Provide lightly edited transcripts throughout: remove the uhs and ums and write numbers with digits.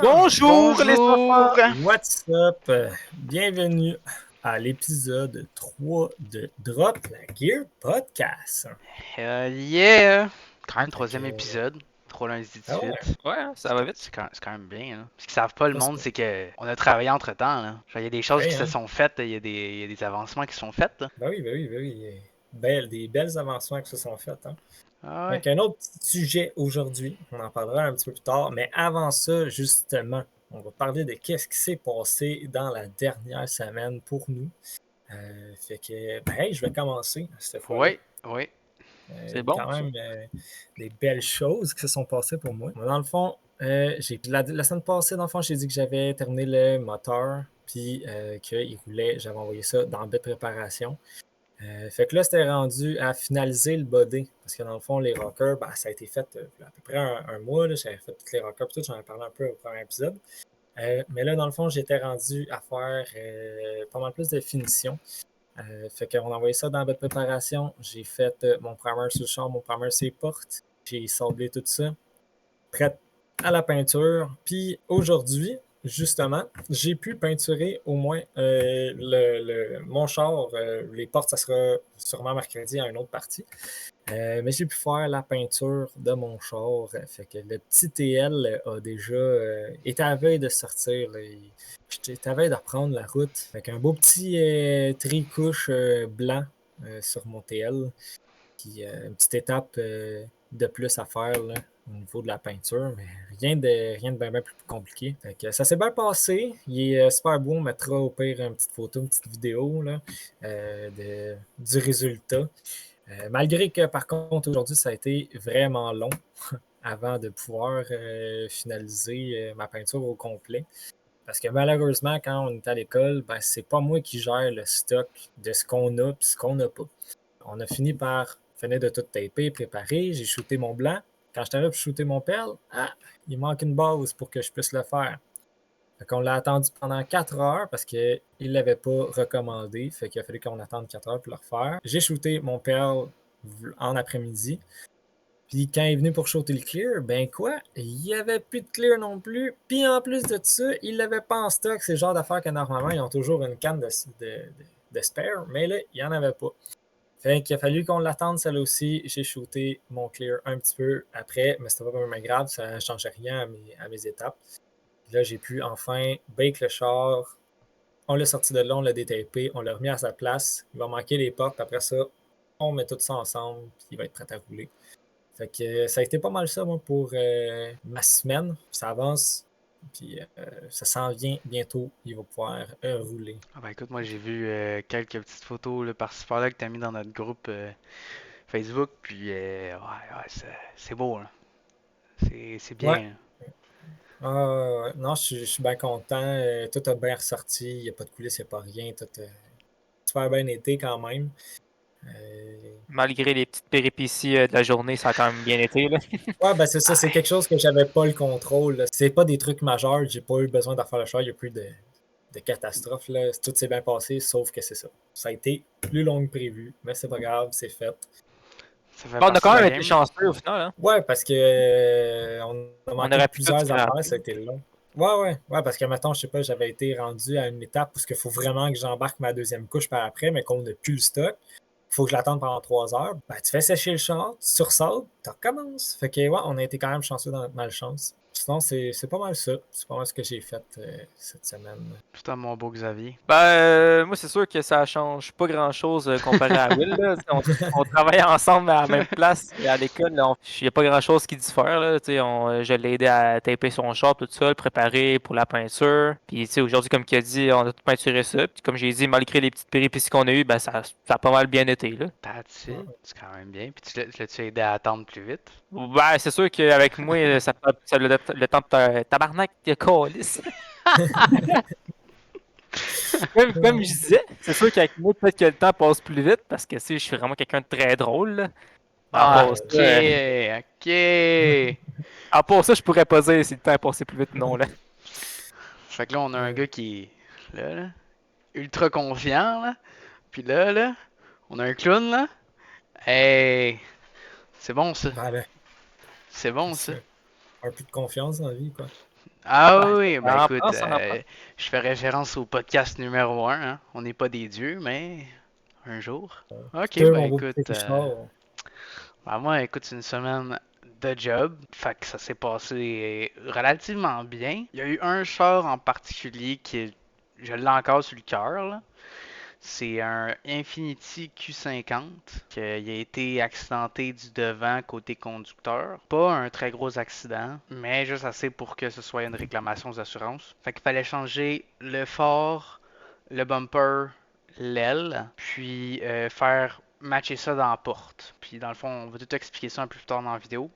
Bonjour les enfants! What's up? Bienvenue à l'épisode 3 de Drop la Gear Podcast. Yeah! Quand même, troisième épisode. 3 lundi 18. Ah ouais, ça va vite. C'est quand même bien. Là. Ce qu'ils savent pas, le monde, c'est qu'on a travaillé entre temps. Là. Genre, il y a des choses qui se sont faites, il y a des avancements qui se sont faits. Ben oui. Des belles avancements qui se sont faits. Hein. Ah ouais. Donc, un autre petit sujet aujourd'hui, on en parlera un petit peu plus tard, mais avant ça, justement, on va parler de qu'est-ce qui s'est passé dans la dernière semaine pour nous. Fait que, ben, je vais commencer cette fois. Oui. C'est bon. Quand même des belles choses qui se sont passées pour moi. Dans le fond, la semaine passée, dans le fond, j'ai dit que j'avais terminé le moteur, puis qu'il roulait, j'avais envoyé ça dans bête préparation. Fait que là, c'était rendu à finaliser le body. Parce que dans le fond, les rockers, ben, ça a été fait à peu près un mois. J'avais fait tous les rockers, puis tout, j'en ai parlé un peu au premier épisode. Mais là, dans le fond, j'étais rendu à faire pas mal plus de finition. Fait qu'on a envoyé ça dans la bête préparation. J'ai fait mon primer sur le char, mon primer sur les portes. J'ai sablé tout ça. Prêt à la peinture. Puis aujourd'hui, justement, j'ai pu peinturer au moins mon char. Les portes, ça sera sûrement mercredi à une autre partie. Mais j'ai pu faire la peinture de mon char. Fait que le petit TL a déjà été à la veille de sortir. J'étais à la veille de reprendre la route. Avec un beau petit tricouche blanc sur mon TL. Puis une petite étape de plus à faire là, au niveau de la peinture, mais rien de bien plus compliqué. Fait que ça s'est bien passé. Il est super beau. On mettra au pire une petite photo, une petite vidéo là, du résultat. Malgré que, par contre, aujourd'hui, ça a été vraiment long avant de pouvoir finaliser ma peinture au complet. Parce que malheureusement, quand on est à l'école, ben, c'est pas moi qui gère le stock de ce qu'on a et ce qu'on n'a pas. On a fini par finir de tout taper, préparer. J'ai shooté mon blanc. Quand je t'arrive pour shooter mon perle, il manque une base pour que je puisse le faire. Fait qu'on l'a attendu pendant 4 heures parce qu'il ne l'avait pas recommandé. Fait qu'il a fallu qu'on attende 4 heures pour le refaire. J'ai shooté mon perle en après-midi. Puis quand il est venu pour shooter le clear, ben quoi? Il n'y avait plus de clear non plus. Puis en plus de ça, il l'avait pas en stock. C'est le genre d'affaires que normalement, ils ont toujours une canne de spare. Mais là, il n'y en avait pas. Fait qu'il a fallu qu'on l'attende, celle aussi. J'ai shooté mon clear un petit peu après, mais c'était pas vraiment grave, ça ne changeait rien à mes étapes. Puis là, j'ai pu enfin bake le char. On l'a sorti de là, on l'a détapé, on l'a remis à sa place. Il va manquer les portes, après ça, on met tout ça ensemble, puis il va être prêt à rouler. Fait que ça a été pas mal ça, moi, pour ma semaine. Ça avance, puis ça s'en vient bientôt. Il va pouvoir rouler. Ah ben écoute, moi j'ai vu quelques petites photos là, par-ci par-là que t'as mis dans notre groupe Facebook, puis c'est beau, là. C'est bien. Ouais. Non, je suis bien content. Tout a bien ressorti. Il n'y a pas de coulisses, il n'y a pas rien. Tout a super bien été quand même. Malgré les petites péripéties de la journée, ça a quand même bien été. Là. Ouais, ben c'est ça. C'est quelque chose que j'avais pas le contrôle. Là. C'est pas des trucs majeurs. J'ai pas eu besoin d'en faire le choix. Il n'y a plus de catastrophe. Là. Tout s'est bien passé, sauf que c'est ça. Ça a été plus long que prévu. Mais c'est pas grave, c'est fait. On a quand même été chanceux au final. Hein? Ouais, parce que on a manqué plusieurs affaires, ça a été long. Ouais, parce que maintenant, je sais pas, j'avais été rendu à une étape où il faut vraiment que j'embarque ma deuxième couche par après, mais qu'on n'a plus le stock. Il faut que je l'attende pendant 3 heures. Ben, tu fais sécher le char, tu sursautes, tu recommences. Fait que ouais, on a été quand même chanceux dans notre malchance. Sinon, c'est pas mal ça. C'est pas mal ce que j'ai fait cette semaine. Putain, mon beau Xavier. Moi, c'est sûr que ça change pas grand-chose comparé à Will. Là. On travaille ensemble à la même place et à l'école. Il n'y a pas grand-chose qui diffère. Là. Je l'ai aidé à taper son char tout seul, préparer pour la peinture. Puis aujourd'hui, comme il a dit, on a tout peinturé ça. Puis comme j'ai dit, malgré les petites péripéties qu'on a eues, ben, ça a pas mal bien été. Là. C'est quand même bien. Puis tu l'as-tu aidé à attendre plus vite? Ben, c'est sûr qu'avec moi, ça a le temps de tabarnak de calice. Comme je disais, c'est sûr qu'avec moi, peut-être que le temps passe plus vite parce que je suis vraiment quelqu'un de très drôle. Là. Ok. À part ça, je pourrais pas dire si le temps est passé plus vite ou non. Là. Fait que là, on a un gars qui est là. ultra confiant, là. Puis là, on a un clown, là. Hey, c'est bon, ça. Ben, C'est bon, ça. c'est un peu de confiance dans la vie, quoi. Ah Ouais, oui, ben ça en écoute, prend, ça en prend. je fais référence au podcast numéro 1, hein. On n'est pas des dieux, mais un jour. Puis Ok, toi, ben mon beau petit écoute, Richard, ben moi, écoute, c'est une semaine de job, fait que ça s'est passé relativement bien. Il y a eu un char en particulier je l'ai encore sur le cœur, là. C'est un Infiniti Q50 qui a été accidenté du devant côté conducteur. Pas un très gros accident, mais juste assez pour que ce soit une réclamation aux assurances. Fait qu'il fallait changer le phare, le bumper, l'aile, puis faire matcher ça dans la porte. Puis dans le fond, on va tout expliquer ça un peu plus tard dans la vidéo.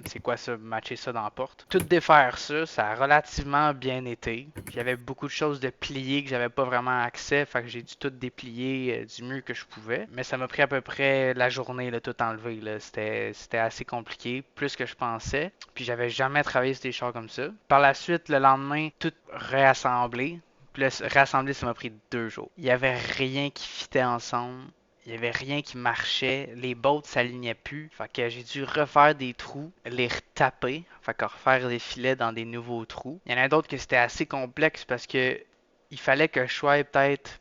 C'est quoi ça, matcher ça dans la porte. Tout défaire ça, ça a relativement bien été. Il y avait beaucoup de choses de pliées que j'avais pas vraiment accès, fait que j'ai dû tout déplier du mieux que je pouvais. Mais ça m'a pris à peu près la journée là, tout enlever. Là. C'était assez compliqué, plus que je pensais. Puis j'avais jamais travaillé sur des chars comme ça. Par la suite, le lendemain, tout réassemblé. Puis là, réassembler, ça m'a pris 2 jours. Il y avait rien qui fitait ensemble. Il n'y avait rien qui marchait, les bottes s'alignaient plus. Fait que j'ai dû refaire des trous, les retaper, fait que refaire des filets dans des nouveaux trous. Il y en a d'autres que c'était assez complexe parce que il fallait que je sois peut-être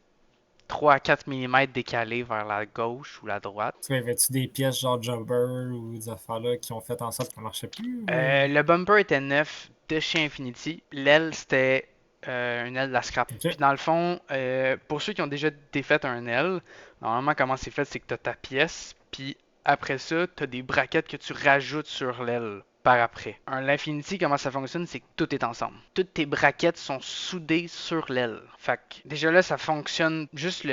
3 à 4 mm décalé vers la gauche ou la droite. tu avais-tu des pièces genre jumper ou des affaires-là qui ont fait en sorte que ça marchait plus? Le bumper était neuf de chez Infinity. L'aile, c'était une aile de la scrap. Puis Ok. dans le fond, pour ceux qui ont déjà défait un aile, normalement, comment c'est fait, c'est que tu as ta pièce, puis après ça, tu as des braquettes que tu rajoutes sur l'aile par après. L'Infinity, comment ça fonctionne, c'est que tout est ensemble. Toutes tes braquettes sont soudées sur l'aile. Fait que déjà là, ça fonctionne juste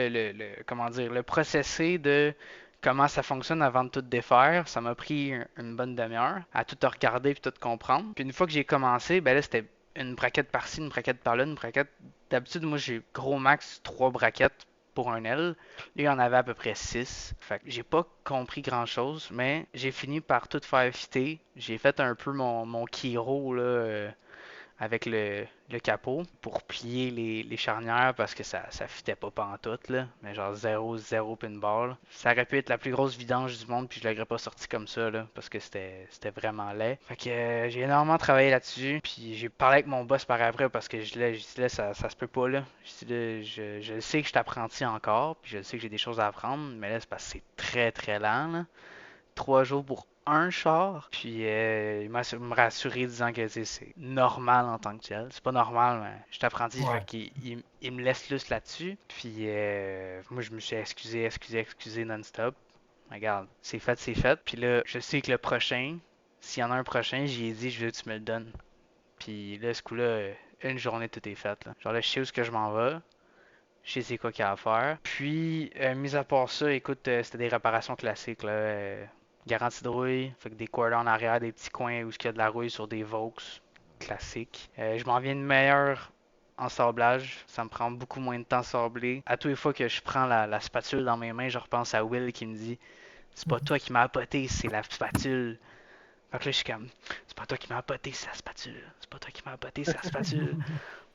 comment dire, le processé de comment ça fonctionne avant de tout défaire. Ça m'a pris une bonne demi-heure à tout regarder puis tout comprendre. Puis une fois que j'ai commencé, ben là, c'était une braquette par-ci, une braquette par-là, une braquette. D'habitude, moi, j'ai gros max 3 braquettes pour un L. Là, il y en avait à peu près 6. Fait que j'ai pas compris grand-chose, mais j'ai fini par tout faire fitter. J'ai fait un peu mon Kiro, là, avec le capot pour plier les charnières parce que ça fitait pas pantoute, là. Mais genre 0 pinball. Ça aurait pu être la plus grosse vidange du monde, puis je l'aurais pas sorti comme ça, là, parce que c'était vraiment laid. Fait que j'ai énormément travaillé là-dessus, puis j'ai parlé avec mon boss par après parce que j'ai dit là, ça se peut pas, là. J'ai dit là, je sais que je t'apprenti encore, puis je sais que j'ai des choses à apprendre, mais là, c'est parce que c'est très très lent, là. 3 jours pour un char. Puis il m'a me rassuré disant que c'est normal en tant que tel. C'est pas normal, mais je suis apprenti, fait Ouais. qu'il me laisse juste là-dessus. Puis moi, je me suis excusé non-stop. Regarde, c'est fait, c'est fait. Puis là, je sais que le prochain, s'il y en a un prochain, j'y ai dit, je veux que tu me le donnes. Puis là, ce coup-là, une journée, tout est fait. Là. Genre là, je sais où est-ce que je m'en vais. Je sais c'est quoi qu'il y a à faire. Puis, mis à part ça, écoute, c'était des réparations classiques, là. Garantie de rouille, fait que des cordons en arrière, des petits coins où il y a de la rouille sur des Vaux, classique. Je m'en viens de meilleur en sablage. Ça me prend beaucoup moins de temps à sabler. À tous les fois que je prends la spatule dans mes mains, je repense à Will qui me dit c'est pas toi qui m'as appoté, c'est la spatule. Fait que là, je suis comme c'est pas toi qui m'as appoté, c'est la spatule. C'est pas toi qui m'as appoté, c'est la spatule.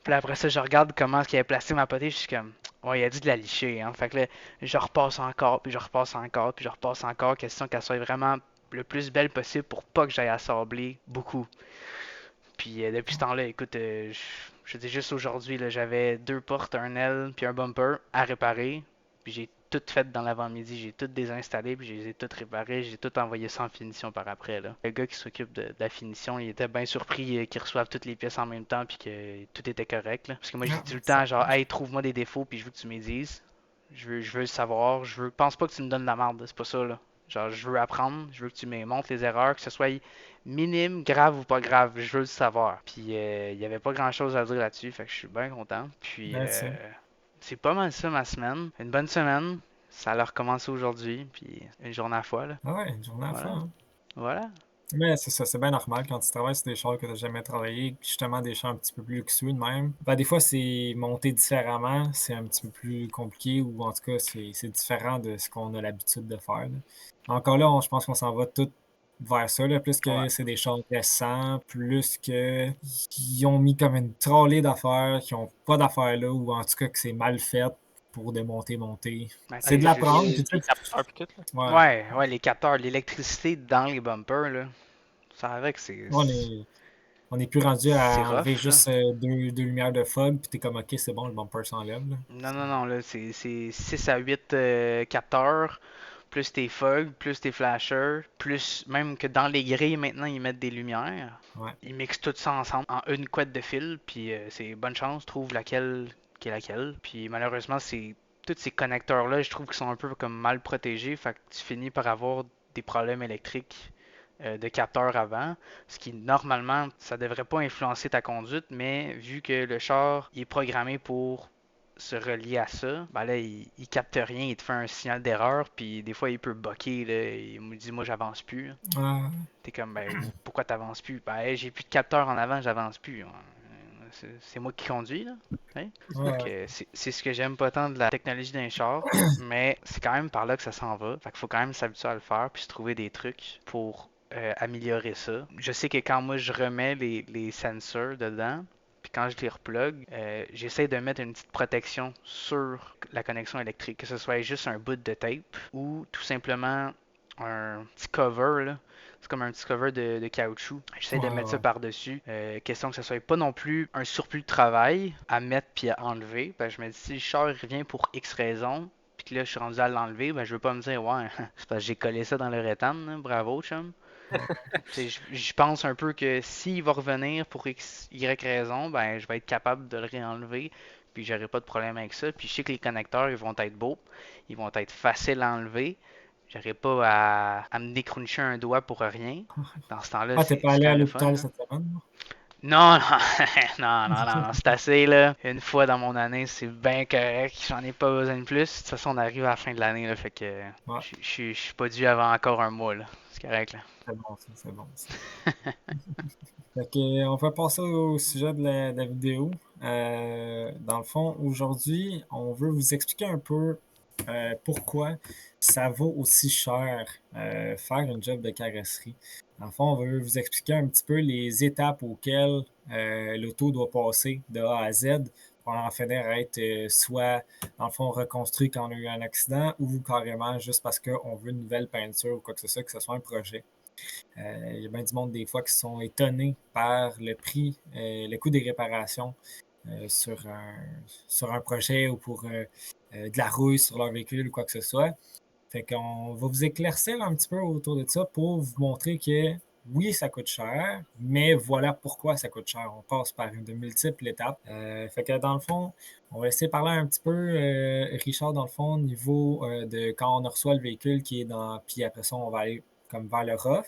Puis là, après ça, je regarde comment est-ce qu'il avait placé ma potée. Je suis comme, ouais, il a dû de la licher. Hein. Fait que là, je repasse encore, puis je repasse encore, puis je repasse encore. Question qu'elle soit vraiment le plus belle possible pour pas que j'aille assembler beaucoup. Puis depuis ce temps-là, écoute, je dis juste aujourd'hui, là, j'avais 2 portes, un L, puis un bumper à réparer. Puis j'ai tout fait dans l'avant-midi, j'ai tout désinstallé, puis je les ai tout réparés, j'ai tout envoyé sans finition par après. Là. Le gars qui s'occupe de la finition, il était bien surpris qu'ils reçoivent toutes les pièces en même temps, puis que tout était correct. Là. Parce que moi, j'ai Ah, dit tout le ça temps, genre, marche. hey, trouve-moi des défauts, puis je veux que tu me les dises. Je veux le savoir, pense pas que tu me donnes la merde, c'est pas ça, là. Genre, je veux apprendre, je veux que tu me montres les erreurs, que ce soit minime, grave ou pas grave, je veux le savoir. Puis, il y avait pas grand-chose à dire là-dessus, fait que je suis bien content. Puis, That's it. c'est pas mal ça ma semaine. Une bonne semaine. Ça a recommencé aujourd'hui, puis une journée à la fois, là. Ah ouais, une journée à la fois, Voilà. hein. Voilà. Mais c'est ça, c'est bien normal quand tu travailles sur des chars que tu n'as jamais travaillé, justement des chars un petit peu plus luxueux de même. Ben, des fois, c'est monté différemment, c'est un petit peu plus compliqué ou en tout cas, c'est différent de ce qu'on a l'habitude de faire. Là. Encore là, je pense qu'on s'en va tout vers ça, là, plus Ouais. que c'est des chars récents, plus que ils ont mis comme une trolley d'affaires, qui ont pas d'affaires là, ou en tout cas que c'est mal fait pour démonter, monter. Ben, C'est de l'apprendre, puis tu Les sais, capteurs pis tout, là. ouais, ouais, les capteurs, l'électricité dans les bumpers, là, ça avec, on est plus rendu c'est à enlever rough, là. juste deux lumières de fog, puis t'es comme, ok, c'est bon, le bumper s'enlève, là. Non, là, c'est 6 à 8 capteurs, plus tes fogs, plus tes flashers, plus même que dans les grilles, maintenant, ils mettent des lumières. Ouais. Ils mixent tout ça ensemble en une couette de fil, puis c'est bonne chance, trouve laquelle qui est laquelle. Puis malheureusement, tous ces connecteurs-là, je trouve qu'ils sont un peu comme mal protégés, fait que tu finis par avoir des problèmes électriques de capteurs avant, ce qui normalement, ça devrait pas influencer ta conduite, mais vu que le char il est programmé pour se relier à ça, ben là, il capte rien, il te fait un signal d'erreur, puis des fois, il peut bucker, là, il me dit, moi, j'avance plus. Là. Ah, T'es comme, ben, pourquoi t'avances plus? Ben, hey, j'ai plus de capteur en avant, j'avance plus. C'est moi qui conduis, là. Hein? Fait ouais. que c'est ce que j'aime pas tant de la technologie d'un char, mais c'est quand même par là que ça s'en va. Fait qu'il faut quand même s'habituer à le faire, puis se trouver des trucs pour améliorer ça. Je sais que quand moi je remets les sensors dedans, puis quand je les replug, j'essaie de mettre une petite protection sur la connexion électrique, que ce soit juste un bout de tape ou tout simplement un petit cover, là. C'est comme un petit cover de caoutchouc. J'essaie de mettre ça Ouais. par-dessus. Question que ce soit pas non plus un surplus de travail à mettre puis à enlever. Ben, je me dis, si le char revient pour X raison, puis que là, je suis rendu à l'enlever, ben, je veux pas me dire, ouais, c'est parce que j'ai collé ça dans le rétane, hein. Bravo, chum. Je pense un peu que s'il va revenir pour X, Y raison, ben, je vais être capable de le réenlever, puis j'aurai pas de problème avec ça. Puis je sais que les connecteurs, ils vont être beaux, ils vont être faciles à enlever. J'aurai pas à me décrouncher un doigt pour rien. Dans ce temps-là, Ah, t'es pas c'est allé quand à même le fun, l'hôpital là. cette semaine? Non, non, c'est assez, là. Une fois dans mon année, c'est bien correct. J'en ai pas besoin de plus. De toute façon, on arrive à la fin de l'année, là, fait que Ouais, je suis pas dû avant encore un mois, là. C'est correct, là. c'est bon, ça, c'est bon, ça. Fait que, on va passer au sujet de la vidéo. Dans le fond, aujourd'hui, on veut vous expliquer un peu pourquoi ça vaut aussi cher faire une job de carrosserie. Dans le fond, on veut vous expliquer un petit peu les étapes auxquelles l'auto doit passer de A à Z pour en finir à être soit, dans le fond, reconstruit quand on a eu un accident ou carrément juste parce qu'on veut une nouvelle peinture ou quoi que ce soit un projet. Il y a bien du monde des fois qui sont étonnés par le prix, le coût des réparations sur un projet ou pour de la rouille sur leur véhicule ou quoi que ce soit. Fait qu'on va vous éclaircir un petit peu autour de ça pour vous montrer que oui, ça coûte cher, mais voilà pourquoi ça coûte cher. On passe par de multiples étapes. Fait que dans le fond, on va essayer de parler un petit peu, Richard, dans le fond, au niveau de quand on reçoit le véhicule qui est dans. Puis après ça, on va aller comme vers le rough.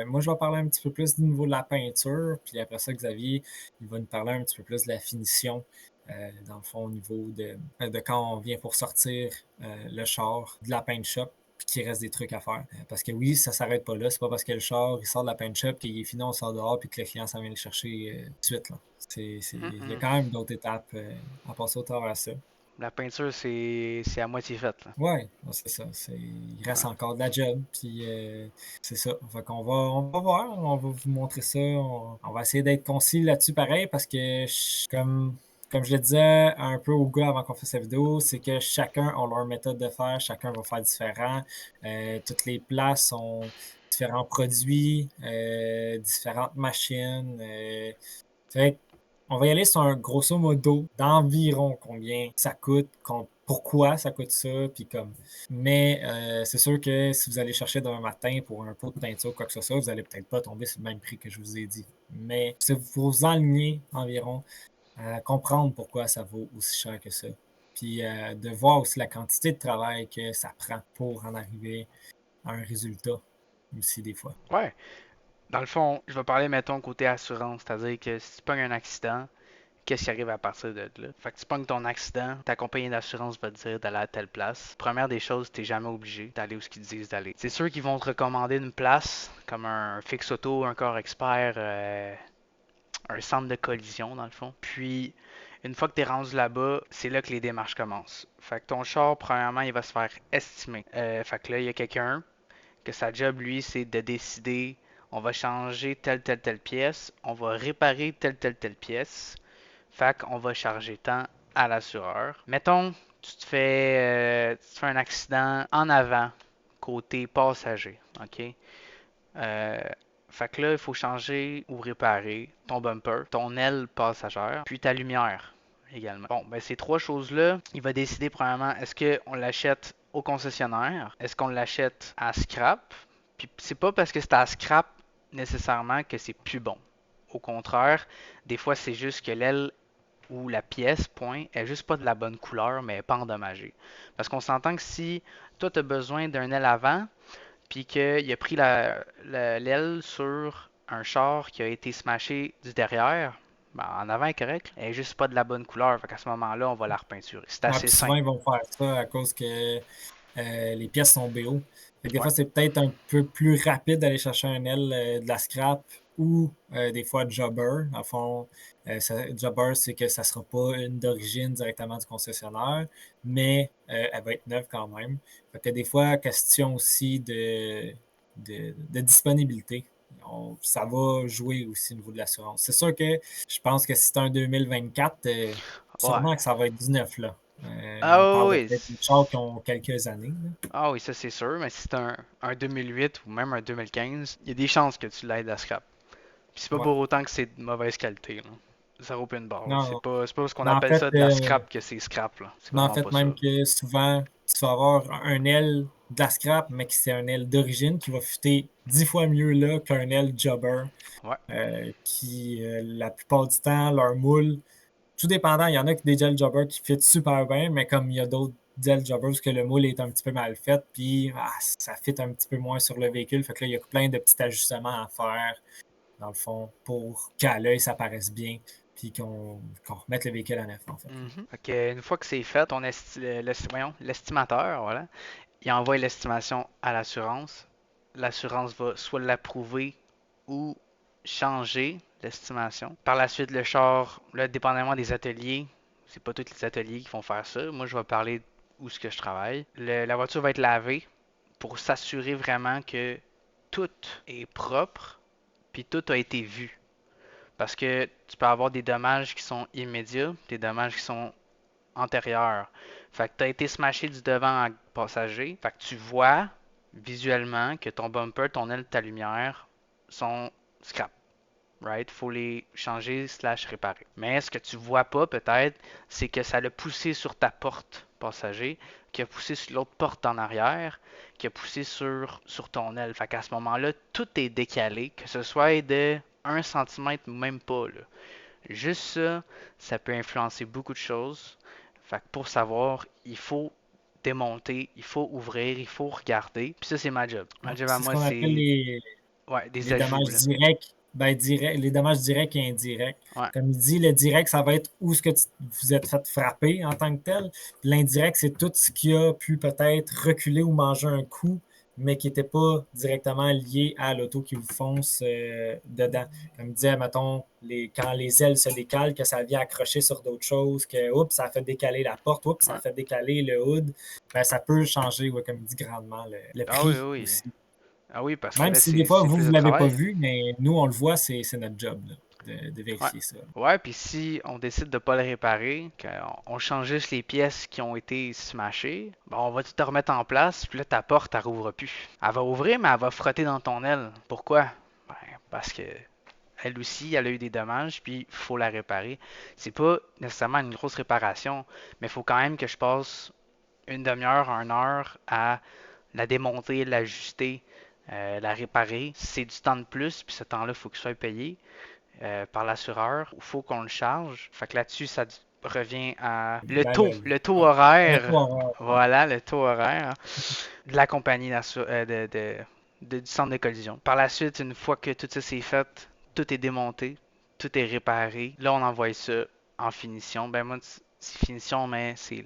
Moi, je vais parler un petit peu plus du niveau de la peinture, puis après ça, Xavier, il va nous parler un petit peu plus de la finition, dans le fond, au niveau de quand on vient pour sortir le char de la paint shop, puis qu'il reste des trucs à faire. Parce que oui, ça s'arrête pas là. C'est pas parce que le char, il sort de la paint shop, qu'il est fini, on sort dehors, puis que le client s'en vient le chercher tout de suite. Là. Il y a quand même d'autres étapes à passer au travers de ça. La peinture, c'est à moitié faite, là. Ouais, c'est ça. Il reste Ouais. encore de la job, puis c'est ça. Fait qu'on on va voir, on va vous montrer ça. On va essayer d'être concis là-dessus pareil, parce que comme je le disais un peu au gars avant qu'on fasse la vidéo, c'est que chacun a leur méthode de faire, chacun va faire différent. Toutes les places sont différents produits, différentes machines. Fait on va y aller sur un grosso modo d'environ combien ça coûte, pourquoi ça coûte ça, puis comme. Mais c'est sûr que si vous allez chercher demain matin pour un pot de peinture ou quoi que ce soit, vous allez peut-être pas tomber sur le même prix que je vous ai dit. Mais si vous vous alignez environ à comprendre pourquoi ça vaut aussi cher que ça. Puis de voir aussi la quantité de travail que ça prend pour en arriver à un résultat aussi des fois. Ouais. Dans le fond, je vais parler, mettons, côté assurance. C'est-à-dire que si tu pognes un accident, qu'est-ce qui arrive à partir de là? Fait que tu pognes ton accident, ta compagnie d'assurance va te dire d'aller à telle place. Première des choses, t'es jamais obligé d'aller où ce qu'ils te disent d'aller. C'est sûr qu'ils vont te recommander une place, comme un fixe auto, un corps expert, un centre de collision, dans le fond. Puis, une fois que tu es rendu là-bas, c'est là que les démarches commencent. Fait que ton char, premièrement, il va se faire estimer. Fait que là, il y a quelqu'un que sa job, lui, c'est de décider, on va changer telle pièce, on va réparer telle pièce. Fait qu'on va charger tant à l'assureur. Mettons, tu te fais un accident en avant, côté passager, ok? Euh, Fait que là, il faut changer ou réparer ton bumper, ton aile passagère, puis ta lumière également. Bon, ben ces trois choses-là, il va décider premièrement, est-ce qu'on l'achète au concessionnaire, est-ce qu'on l'achète à scrap, puis c'est pas parce que c'est à scrap nécessairement que c'est plus bon. Au contraire, des fois c'est juste que l'aile ou la pièce, point, est juste pas de la bonne couleur, mais elle n'est pas endommagée. Parce qu'on s'entend que si toi tu as besoin d'un aile avant, puis qu'il a pris l'aile sur un char qui a été smashé du derrière, ben, en avant est correct, elle est juste pas de la bonne couleur. Fait qu'à ce moment-là, on va la repeinturer. C'est Ah, assez puis souvent, simple. ils vont faire ça à cause que les pièces sont BO. Fait que des Ouais. fois, c'est peut-être un peu plus rapide d'aller chercher un aile de la scrap ou des fois jobber. Dans le fond, jobber, c'est que ça ne sera pas une d'origine directement du concessionnaire, mais elle va être neuve quand même. Fait que des fois, question aussi de disponibilité. Ça va jouer aussi au niveau de l'assurance. C'est sûr que je pense que si c'est un 2024, Ouais. sûrement que ça va être du neuf là. On Ah parle de oui, peut-être des chars qui ont quelques années, là. ah oui, ça c'est sûr, mais si c'est un 2008 ou même un 2015, il y a des chances que tu l'aides à scrap. Puis c'est pas Ouais. pour autant que c'est de mauvaise qualité, là. Zéro pin bar, là. Non, C'est pas ce qu'on mais appelle ça de la scrap que c'est scrap, là. C'est en vraiment fait, pas ça. même que souvent, tu vas avoir un aile de la scrap, mais que c'est un aile d'origine qui va fitter 10 fois mieux là qu'un aile jobber, Ouais. qui, la plupart du temps, leur moule, tout dépendant, il y en a qui des gel jobbers qui fit super bien, mais comme il y a d'autres gel jobbers où que le moule est un petit peu mal fait, puis ça fit un petit peu moins sur le véhicule. Fait que là, il y a plein de petits ajustements à faire, dans le fond, pour qu'à l'œil, ça paraisse bien, puis qu'on remette le véhicule à neuf, en fait. Mhm. Fait que une fois que c'est fait, l'estimateur, voilà, il envoie l'estimation à l'assurance. L'assurance va soit l'approuver ou changer l'estimation. Par la suite, le char, là, dépendamment des ateliers, c'est pas tous les ateliers qui vont faire ça. Moi, je vais parler où ce que je travaille. La voiture va être lavée pour s'assurer vraiment que tout est propre, puis tout a été vu. Parce que tu peux avoir des dommages qui sont immédiats, des dommages qui sont antérieurs. Fait que tu as été smashé du devant en passager. Fait que tu vois visuellement que ton bumper, ton aile, ta lumière sont scrap. Right? Faut les changer slash réparer. Mais ce que tu vois pas peut-être, c'est que ça l'a poussé sur ta porte passager, qui a poussé sur l'autre porte en arrière, qui a poussé sur ton aile. Fait qu'à ce moment-là, tout est décalé, que ce soit de 1 centimètre ou même pas, là. Juste ça, ça peut influencer beaucoup de choses. Fait que pour savoir, il faut démonter, il faut ouvrir, il faut regarder. Puis ça, c'est ma job. Ma job à C'est ce moi, qu'on appelle c'est ouais, des les ajouts, dommages là. directs. Ben, les dommages directs et indirects. Ouais. Comme il dit, le direct, ça va être où ce que vous êtes fait frapper en tant que tel. L'indirect, c'est tout ce qui a pu peut-être reculer ou manger un coup, mais qui n'était pas directement lié à l'auto qui vous fonce dedans. Comme il disait, mettons, quand les ailes se décalent, que ça vient accrocher sur d'autres choses, que oups, ça a fait décaler la porte, oups, ça a Ouais. fait décaler le hood, ben, ça peut changer, ouais, comme il dit, grandement le Ah oui, prix oui. aussi. Ah oui, parce que Même là, si des c'est fois, c'est vous plus ne de l'avez pas travail. vu, mais nous, on le voit, c'est notre job là, de Ouais. vérifier ça. Ouais, puis si on décide de pas le réparer, qu'on change juste les pièces qui ont été smashées, ben on va tout te remettre en place, puis là ta porte, elle rouvre plus. Elle va ouvrir, mais elle va frotter dans ton aile. Pourquoi? Ben, parce que elle aussi, elle a eu des dommages, puis il faut la réparer. C'est pas nécessairement une grosse réparation, mais il faut quand même que je passe une demi-heure, 1 heure à la démonter, l'ajuster, la réparer. C'est du temps de plus, puis ce temps-là, il faut que je sois payé par l'assureur. Il faut qu'on le charge. Fait que là-dessus, ça revient à Ben, le taux le horaire. taux horaire, ouais. Voilà, le taux horaire de la compagnie du centre de collision. Par la suite, une fois que tout ça c'est fait, tout est démonté, tout est réparé. Là, on envoie ça en finition. Ben moi, c'est finition, mais c'est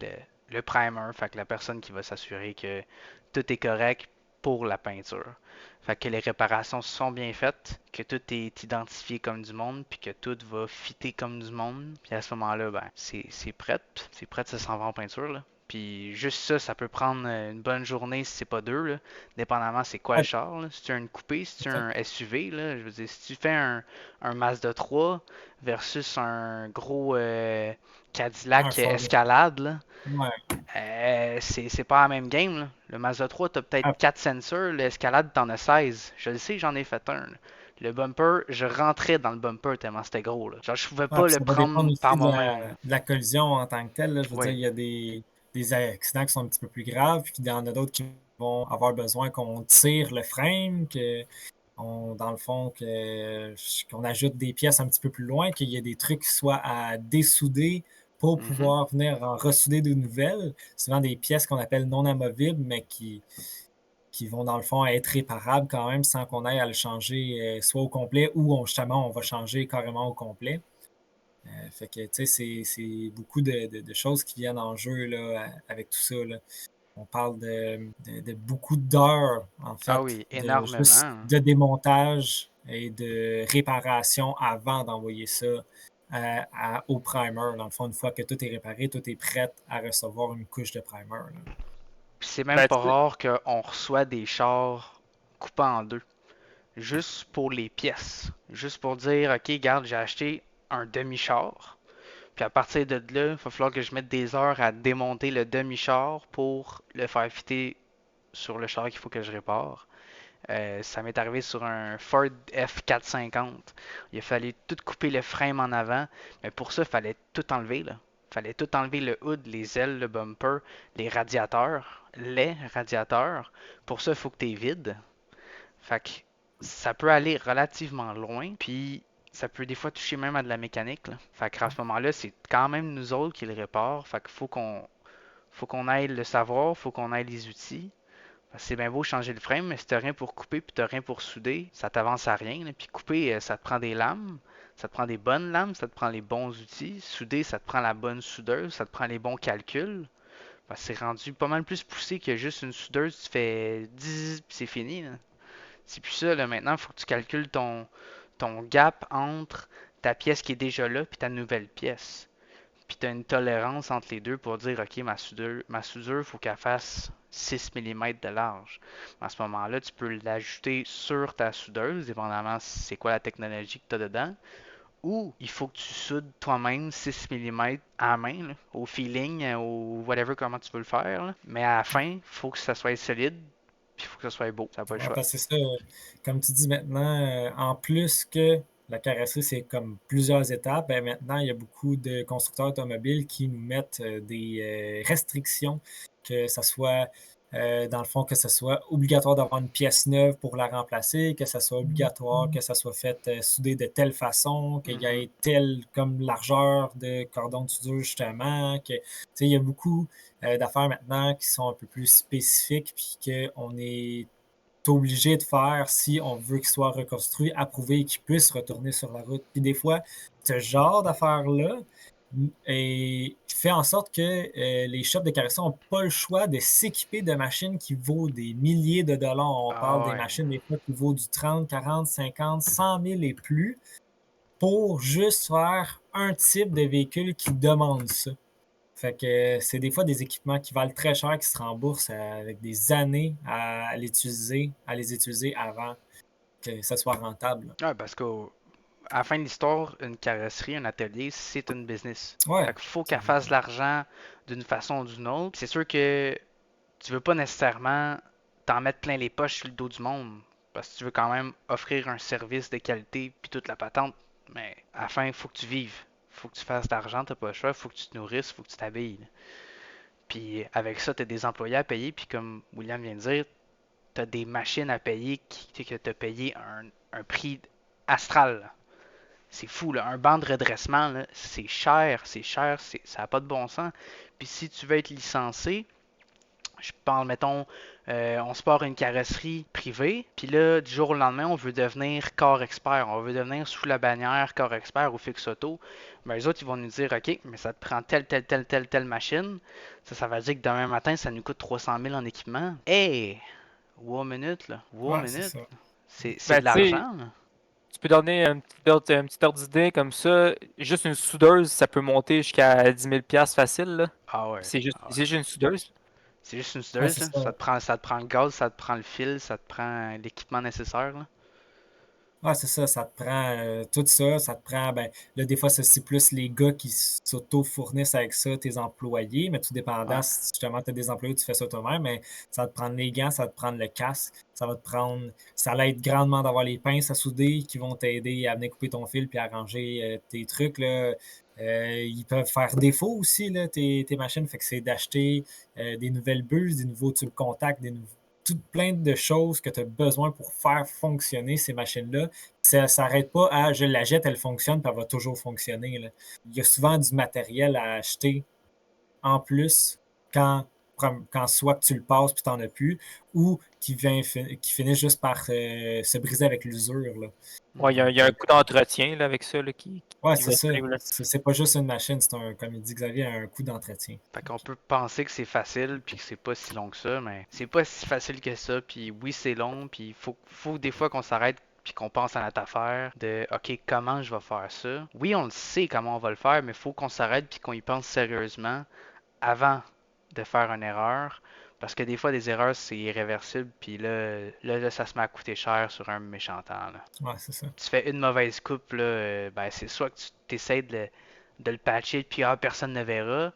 le primer. Fait que la personne qui va s'assurer que tout est correct pour la peinture. Fait que les réparations sont bien faites, que tout est identifié comme du monde, puis que tout va fitter comme du monde. Puis à ce moment-là, ben, c'est prêt. C'est prêt, ça s'en va en peinture, là. Puis juste ça, ça peut prendre une bonne journée si c'est pas deux, là, dépendamment c'est quoi le Ouais, char. Là. Si tu as une coupée, si tu as exact. un SUV, là, je veux dire, si tu fais un Mazda 3 versus un gros Un Cadillac Ford. Escalade, là, Ouais. c'est pas la même game. Là. Le Mazda 3, t'as peut-être Ah, 4 sensors, l'Escalade, t'en as 16. Je le sais, j'en ai fait un. Là. Le bumper, je rentrais dans le bumper tellement c'était gros. Là. Genre, je pouvais ouais, pas puis le ça va dépendre prendre par aussi moi-même. de la collision en tant que telle, là. Je veux dire, Oui. il y a des accidents qui sont un petit peu plus graves, puis il y en a d'autres qui vont avoir besoin qu'on tire le frame, dans le fond, qu'on ajoute des pièces un petit peu plus loin, qu'il y ait des trucs qui soient à dessouder pour Mhm. pouvoir venir en ressouder de nouvelles. Souvent des pièces qu'on appelle non amovibles, mais qui vont dans le fond être réparables quand même sans qu'on aille à le changer soit au complet ou justement on va changer carrément au complet. Fait que tu sais, c'est beaucoup de choses qui viennent en jeu là, avec tout ça. Là. On parle de beaucoup d'heures, en Ah fait, oui, de juste énormément. de démontage et de réparation avant d'envoyer ça au primer. Dans le fond, une fois que tout est réparé, tout est prêt à recevoir une couche de primer. Là. Puis c'est même Ben, pas tu sais, rare qu'on reçoit des chars coupés en deux. Juste pour les pièces. Juste pour dire, ok, regarde, j'ai acheté un demi-char. Puis à partir de là, il va falloir que je mette des heures à démonter le demi-char pour le faire fitter sur le char qu'il faut que je répare. Ça m'est arrivé sur un Ford F450. Il a fallu tout couper le frame en avant, mais pour ça, il fallait tout enlever là. Il fallait tout enlever le hood, les ailes, le bumper, les radiateurs. Pour ça, il faut que tu es vide. Fait que ça peut aller relativement loin, puis ça peut des fois toucher même à de la mécanique. Là. Fait qu'à ce moment-là, c'est quand même nous autres qui le réparent. Fait qu'il faut qu'on aille le savoir, faut qu'on aille les outils. C'est bien beau changer le frame, mais si t'as rien pour couper puis t'as rien pour souder, ça t'avance à rien. Là. Puis couper, ça te prend des lames, ça te prend des bonnes lames, ça te prend les bons outils. Souder, ça te prend la bonne soudeuse, ça te prend les bons calculs. C'est rendu pas mal plus poussé que juste une soudeuse, tu fais 10 puis c'est fini. Là. C'est plus ça, là. Maintenant, il faut que tu calcules ton gap entre ta pièce qui est déjà là puis ta nouvelle pièce. Puis tu as une tolérance entre les deux pour dire, OK, ma soudure, il faut qu'elle fasse 6 mm de large. À ce moment-là, tu peux l'ajouter sur ta soudeuse, dépendamment c'est quoi la technologie que tu as dedans. Ou il faut que tu soudes toi-même 6 mm à la main, là, au feeling, au whatever, comment tu veux le faire. Là. Mais à la fin, il faut que ça soit solide, puis il faut que ça soit beau. Ça n'a pas le Ouais, choix. parce que c'est ça, comme tu dis maintenant, en plus que la carrosserie, c'est comme plusieurs étapes, ben maintenant, il y a beaucoup de constructeurs automobiles qui nous mettent des restrictions, que ça soit, dans le fond, que ce soit obligatoire d'avoir une pièce neuve pour la remplacer, que ça soit obligatoire, que ça soit fait souder de telle façon, qu'il y Mhm. ait telle comme largeur de cordon de soudure, justement, que, tu sais, il y a beaucoup d'affaires maintenant qui sont un peu plus spécifiques, puis qu'on est obligé de faire si on veut qu'il soit reconstruit, approuvé et qu'il puisse retourner sur la route. Puis des fois, ce genre d'affaires-là fait en sorte que les shops de carrosserie n'ont pas le choix de s'équiper de machines qui vaut des milliers de dollars. On parle Ah des ouais. machines des fois qui vaut du 30, 40, 50, 100 000 et plus pour juste faire un type de véhicule qui demande ça. Fait que c'est des fois des équipements qui valent très cher, qui se remboursent avec des années à les utiliser avant que ça soit rentable. Ouais, parce qu'à la fin de l'histoire, une carrosserie, un atelier, c'est une business. Ouais, Fait qu'il faut c'est qu'elle fasse de l'argent d'une façon ou d'une autre. C'est sûr que tu veux pas nécessairement t'en mettre plein les poches sur le dos du monde. Parce que tu veux quand même offrir un service de qualité puis toute la patente. Mais à la fin, il faut que tu vives. Faut que tu fasses de l'argent, t'as pas le choix. Faut que tu te nourrisses, faut que tu t'habilles. Puis avec ça, t'as des employés à payer. Puis comme William vient de dire, t'as des machines à payer que t'as payé un prix astral. C'est fou, là. Un banc de redressement, là, c'est cher, ça n'a pas de bon sens. Puis si tu veux être licencié, je parle, mettons, on se part une carrosserie privée, puis là, du jour au lendemain, on veut devenir corps expert, on veut devenir sous la bannière corps expert ou fixe auto. Ben, les autres, ils vont nous dire, OK, mais ça te prend telle machine. Ça veut dire que demain matin, ça nous coûte 300 000 en équipement. Hey! Wow, minute, là. Wow, ouais, c'est minute. ça. C'est ben, de tu sais, l'argent, là. tu peux donner un petit ordre d'idée comme ça. Juste une soudeuse, ça peut monter jusqu'à 10 000$ facile, là. Ah ouais. C'est juste, Ah ouais. c'est juste une soudeuse. C'est juste une Ouais, soudeuse, c'est là. ça. Ça te prend le gaz, ça te prend le fil, ça te prend l'équipement nécessaire, là. Ouais, c'est ça, ça te prend tout ça, ça te prend, ben, là, des fois, c'est plus les gars qui s'auto-fournissent avec ça, tes employés, mais tout dépendant, Ouais. si justement tu as des employés, tu fais ça toi-même, mais ça va te prendre les gants, ça va te prendre le casque, ça va te prendre, ça l'aide grandement d'avoir les pinces à souder qui vont t'aider à venir couper ton fil puis arranger tes trucs, là. Ils peuvent faire défaut aussi, là, tes machines, fait que c'est d'acheter des nouvelles buses, des nouveaux tubes contacts, tout plein de choses que tu as besoin pour faire fonctionner ces machines-là. Ça ne s'arrête pas à je la jette, elle fonctionne, puis elle va toujours fonctionner, là. Il y a souvent du matériel à acheter en plus quand, quand soit que tu le passes puis tu n'en as plus, ou qui finit juste par se briser avec l'usure, là. Ouais, il y Donc, a un coût d'entretien là, avec ça là, ouais, qui c'est va ça. suivre. Là. C'est pas juste une machine, c'est un, comme il dit Xavier, un coût d'entretien. Fait qu'on peut penser que c'est facile, puis que c'est pas si long que ça, mais c'est pas si facile que ça, puis oui, c'est long, puis faut des fois qu'on s'arrête puis qu'on pense à notre affaire de OK, comment je vais faire ça? Oui, on le sait comment on va le faire, mais faut qu'on s'arrête puis qu'on y pense sérieusement avant de faire une erreur. Parce que des fois, des erreurs, c'est irréversible, puis là, ça se met à coûter cher sur un méchant temps, là. Ouais, c'est ça. Tu fais une mauvaise coupe, là, ben c'est soit que tu essaies de le patcher, puis ah, personne ne verra,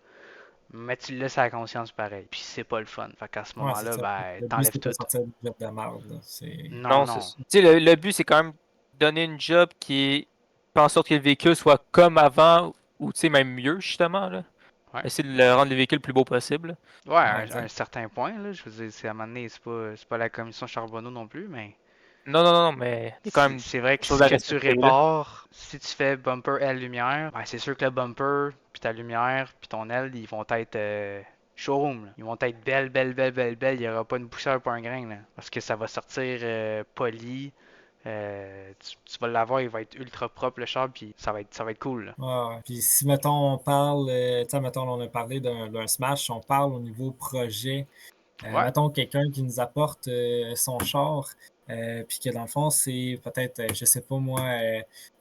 mais tu le laisses à la conscience pareil. Puis c'est pas le fun. Fait qu'à ce Ouais, c'est moment-là, ça. ben, Le but, t'enlèves c'est pas tout. sortir du job de merde, là. C'est... Non, Non, c'est non. ça. Tu sais, le but, c'est quand même donner une job qui fait en sorte que le véhicule soit comme avant, ou tu sais, même mieux, justement. Là. Ouais. Essayer de rendre le véhicule le plus beau possible. Ouais, Ouais, à un exact. certain point, là. Je veux dire, c'est à un moment donné, c'est pas la commission Charbonneau non plus, mais Non, non, non, non, mais il y a quand même c'est vrai des que choses ce à que tu respecter. Là. répares, si tu fais bumper aile lumière, ben c'est sûr que le bumper, puis ta lumière, puis ton aile, ils vont être showroom, là. Ils vont être belles, belles, belles, belles, belles. Il n'y aura pas une poussière, pas un grain, là. Parce que ça va sortir poli. Tu vas l'avoir, il va être ultra propre le char, puis ça va être cool, là. Ouais, ouais. Puis si, mettons, on parle, tu sais, mettons, on a parlé d'un Smash, on parle au niveau projet. Ouais, Mettons quelqu'un qui nous apporte son char, puis que dans le fond, c'est peut-être, je sais pas moi,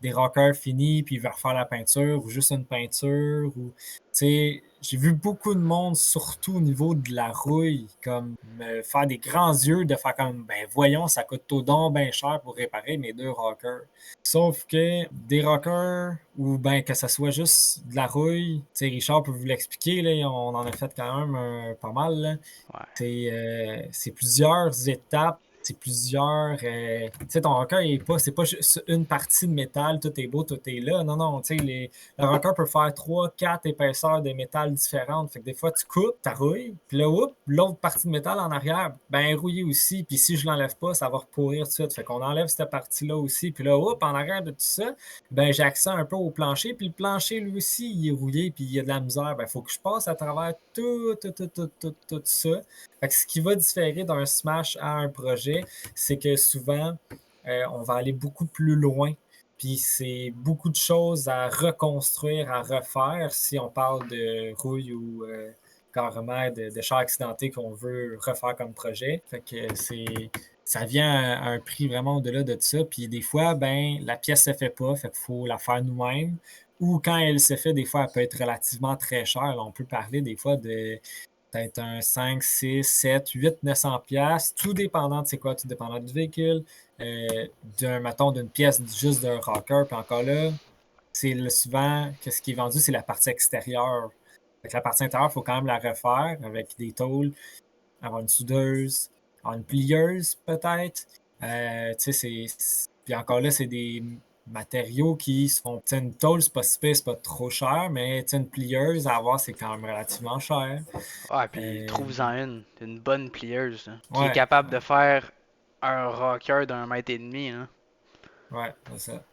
des rockers finis, puis il veut refaire la peinture, ou juste une peinture, ou, tu sais, j'ai vu beaucoup de monde, surtout au niveau de la rouille, comme me faire des grands yeux, de faire comme, ben voyons, ça coûte tout donc bien cher pour réparer mes deux rockers. Sauf que des rockers, ou ben que ça soit juste de la rouille, tu sais, Richard peut vous l'expliquer, là, on en a fait quand même pas mal, là. ouais. C'est plusieurs étapes, c'est plusieurs. Tu sais, ton rocker, c'est pas juste une partie de métal, tout est beau, tout est là. Non, non, tu sais, le rocker peut faire 3, 4 épaisseurs de métal différentes. Fait que des fois, tu coupes, ta rouille, puis là, oups, l'autre partie de métal en arrière, ben rouillée aussi. Puis si je l'enlève pas, ça va repourrir tout de suite. Fait qu'on enlève cette partie-là aussi. Puis là, oups, en arrière de tout ça, ben j'ai accès un peu au plancher. Puis le plancher, lui aussi, il est rouillé, puis il y a de la misère. Ben, il faut que je passe à travers tout ça. Fait que ce qui va différer d'un Smash à un projet, c'est que souvent, on va aller beaucoup plus loin. Puis c'est beaucoup de choses à reconstruire, à refaire si on parle de rouille ou carrément de chars accidentés qu'on veut refaire comme projet. Fait que ça vient à un prix vraiment au-delà de ça. Puis des fois, ben, la pièce se fait pas, fait qu'il faut la faire nous-mêmes. Ou quand elle se fait, des fois, elle peut être relativement très chère. Là, on peut parler des fois de peut-être un 5, 6, 7, 8, 900 pièces, tout dépendant de c'est quoi, tout dépendant du véhicule, mettons, d'une pièce juste d'un rocker. Puis encore là, souvent, ce qui est vendu, c'est la partie extérieure. Fait que la partie intérieure, il faut quand même la refaire avec des tôles, avoir une soudeuse, avoir une plieuse peut-être. Tu sais, puis encore là, c'est des matériaux qui se font. Tu sais, une tôle, c'est pas si pire, c'est pas trop cher, mais tu sais, une plieuse à avoir, c'est quand même relativement cher. Ouais, puis Euh, trouve-en une bonne plieuse, là, qui est ouais, capable de faire un rocker d'1 mètre et demi, hein. ouais, c'est ça.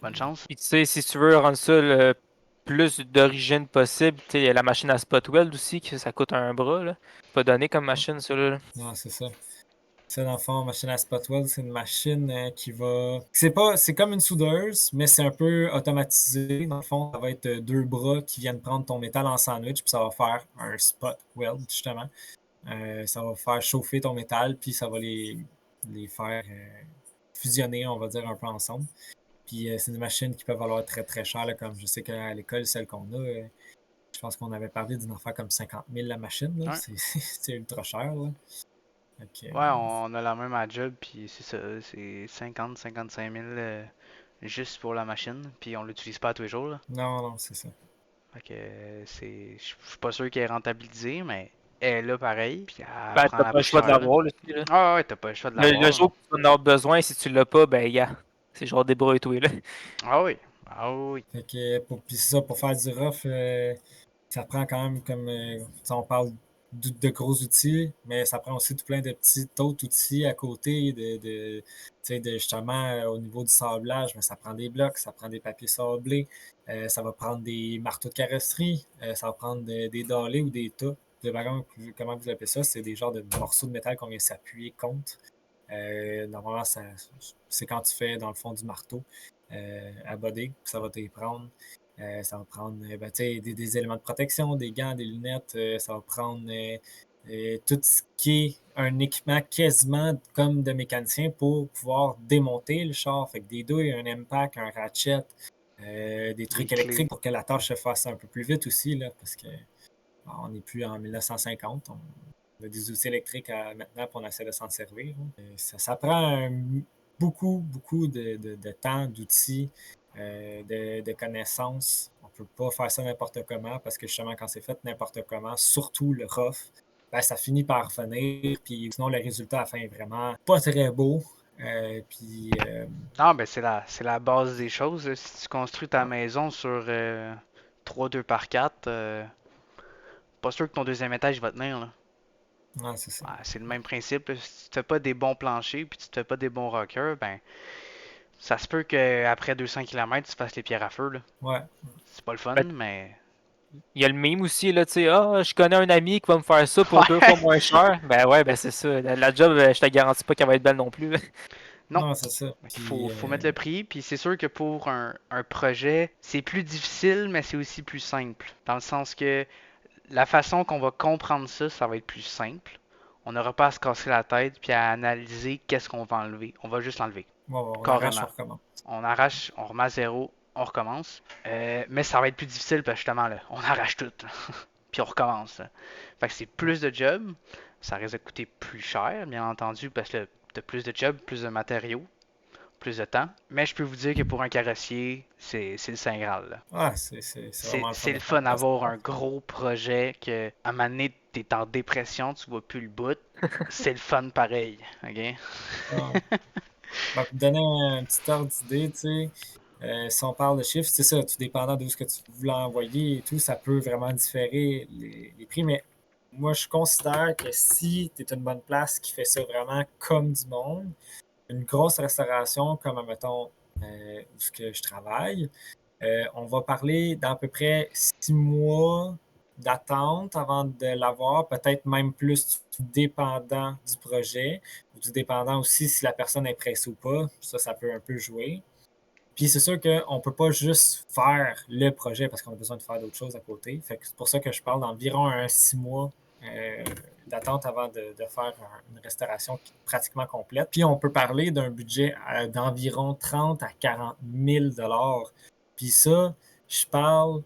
Bonne chance. Puis tu sais, si tu veux rendre ça le plus d'origine possible, tu sais, il y a la machine à spot weld aussi, que ça coûte un bras. Là. C'est pas donné comme machine, ça. Là. Non, c'est ça. Ça, dans le fond, machine à Spotwell, c'est une machine qui va. C'est comme une soudeuse, mais c'est un peu automatisé. Dans le fond, ça va être deux bras qui viennent prendre ton métal en sandwich, puis ça va faire un spot weld, justement. Ça va faire chauffer ton métal, puis ça va les faire fusionner, on va dire, un peu ensemble. Puis c'est des machines qui peuvent valoir très très cher, là, comme je sais qu'à l'école, celle qu'on a, Je pense qu'on avait parlé d'une affaire comme 50 000 la machine. Là. Ouais. C'est ultra cher. Là. Ouais, on a la même à job, puis c'est ça, c'est 50-55 000 juste pour la machine, puis on l'utilise pas tous les jours. Là. Non, c'est ça. Fait que je suis pas sûr qu'elle est rentabilisée, mais elle est là pareil, puis elle Ben, prend t'as la pas le choix de poussière. Là. l'avoir, là. Là. Ah ouais, t'as pas le choix de Le l'avoir. jour que tu vas en avoir besoin, si tu l'as pas, ben, gars, c'est genre débrouille-toi, là. Ah oui, ah oui. Fait que puis c'est ça, pour faire du rough, ça prend quand même comme on parle de gros outils, mais ça prend aussi tout plein de petits autres outils à côté de justement au niveau du sablage, mais ça prend des blocs, ça prend des papiers sablés, ça va prendre des marteaux de carrosserie, ça va prendre des dallés ou des tas. Dépendamment comment vous appelez ça, c'est des genres de morceaux de métal qu'on vient s'appuyer contre. Normalement, c'est quand tu fais dans le fond du marteau à botter, ça va te prendre. Ça va prendre des éléments de protection, des gants, des lunettes. Ça va prendre tout ce qui est un équipement quasiment comme de mécanicien pour pouvoir démonter le char. Fait que des douilles, un impact, un ratchet, des trucs clés. électriques pour que la tâche se fasse un peu plus vite aussi, là, parce que on n'est plus en 1950. On a des outils électriques maintenant, puis on essaie de s'en servir. Ça prend beaucoup de temps, d'outils, de connaissances. On ne peut pas faire ça n'importe comment parce que justement, quand c'est fait n'importe comment, surtout le rough, ben, ça finit par finir. Puis sinon, le résultat à la fin est vraiment pas très beau. Non, ben c'est la base des choses. Là. Si tu construis ta maison sur 3 2 par 4, pas sûr que ton deuxième étage va tenir. Là. Ouais, c'est ça. C'est le même principe. Là. Si tu fais pas des bons planchers puis tu fais pas des bons rockers, ben ça se peut qu'après 200 km, tu fasses les pierres à feu. Là. Ouais. C'est pas le fun, Ben, mais. il y a le meme aussi, là, tu sais, je connais un ami qui va me faire ça pour Ouais. 2 fois moins cher. Ben ouais, ben c'est ça. La job, je te garantis pas qu'elle va être belle non plus. Non. Non, c'est ça. Il faut mettre le prix, puis c'est sûr que pour un projet, c'est plus difficile, mais c'est aussi plus simple. Dans le sens que la façon qu'on va comprendre ça, ça va être plus simple. On n'aura pas à se casser la tête puis à analyser qu'est-ce qu'on va enlever. On va juste l'enlever. On arrache, Carrément. on recommence. On arrache, on remet à zéro, on recommence. Mais ça va être plus difficile parce que justement, là, on arrache tout. Puis on recommence. Là. Fait que c'est plus de job. Ça risque de coûter plus cher, bien entendu, parce que t'as plus de job, plus de matériaux, plus de temps. Mais je peux vous dire que pour un carrossier, c'est le Saint Graal. Là. Ah, c'est vraiment C'est le fun d'avoir un gros projet que, à un moment donné, t'es en dépression, tu vois plus le bout. C'est le fun pareil. OK? Ah. Pour te donner un petit ordre d'idée, tu sais, si on parle de chiffres, c'est ça, tout dépendant de ce que tu voulais envoyer et tout, ça peut vraiment différer les prix, mais moi, je considère que si tu es une bonne place qui fait ça vraiment comme du monde, une grosse restauration comme, mettons, où ce que je travaille, on va parler d'à peu près 6 mois d'attente avant de l'avoir, peut-être même plus dépendant du projet, ou du dépendant aussi si la personne est pressée ou pas. Ça peut un peu jouer. Puis c'est sûr qu'on ne peut pas juste faire le projet parce qu'on a besoin de faire d'autres choses à côté. Fait que c'est pour ça que je parle d'environ 6 mois d'attente avant de faire une restauration pratiquement complète. Puis on peut parler d'un budget d'environ 30 à 40 000 $. Puis ça, je parle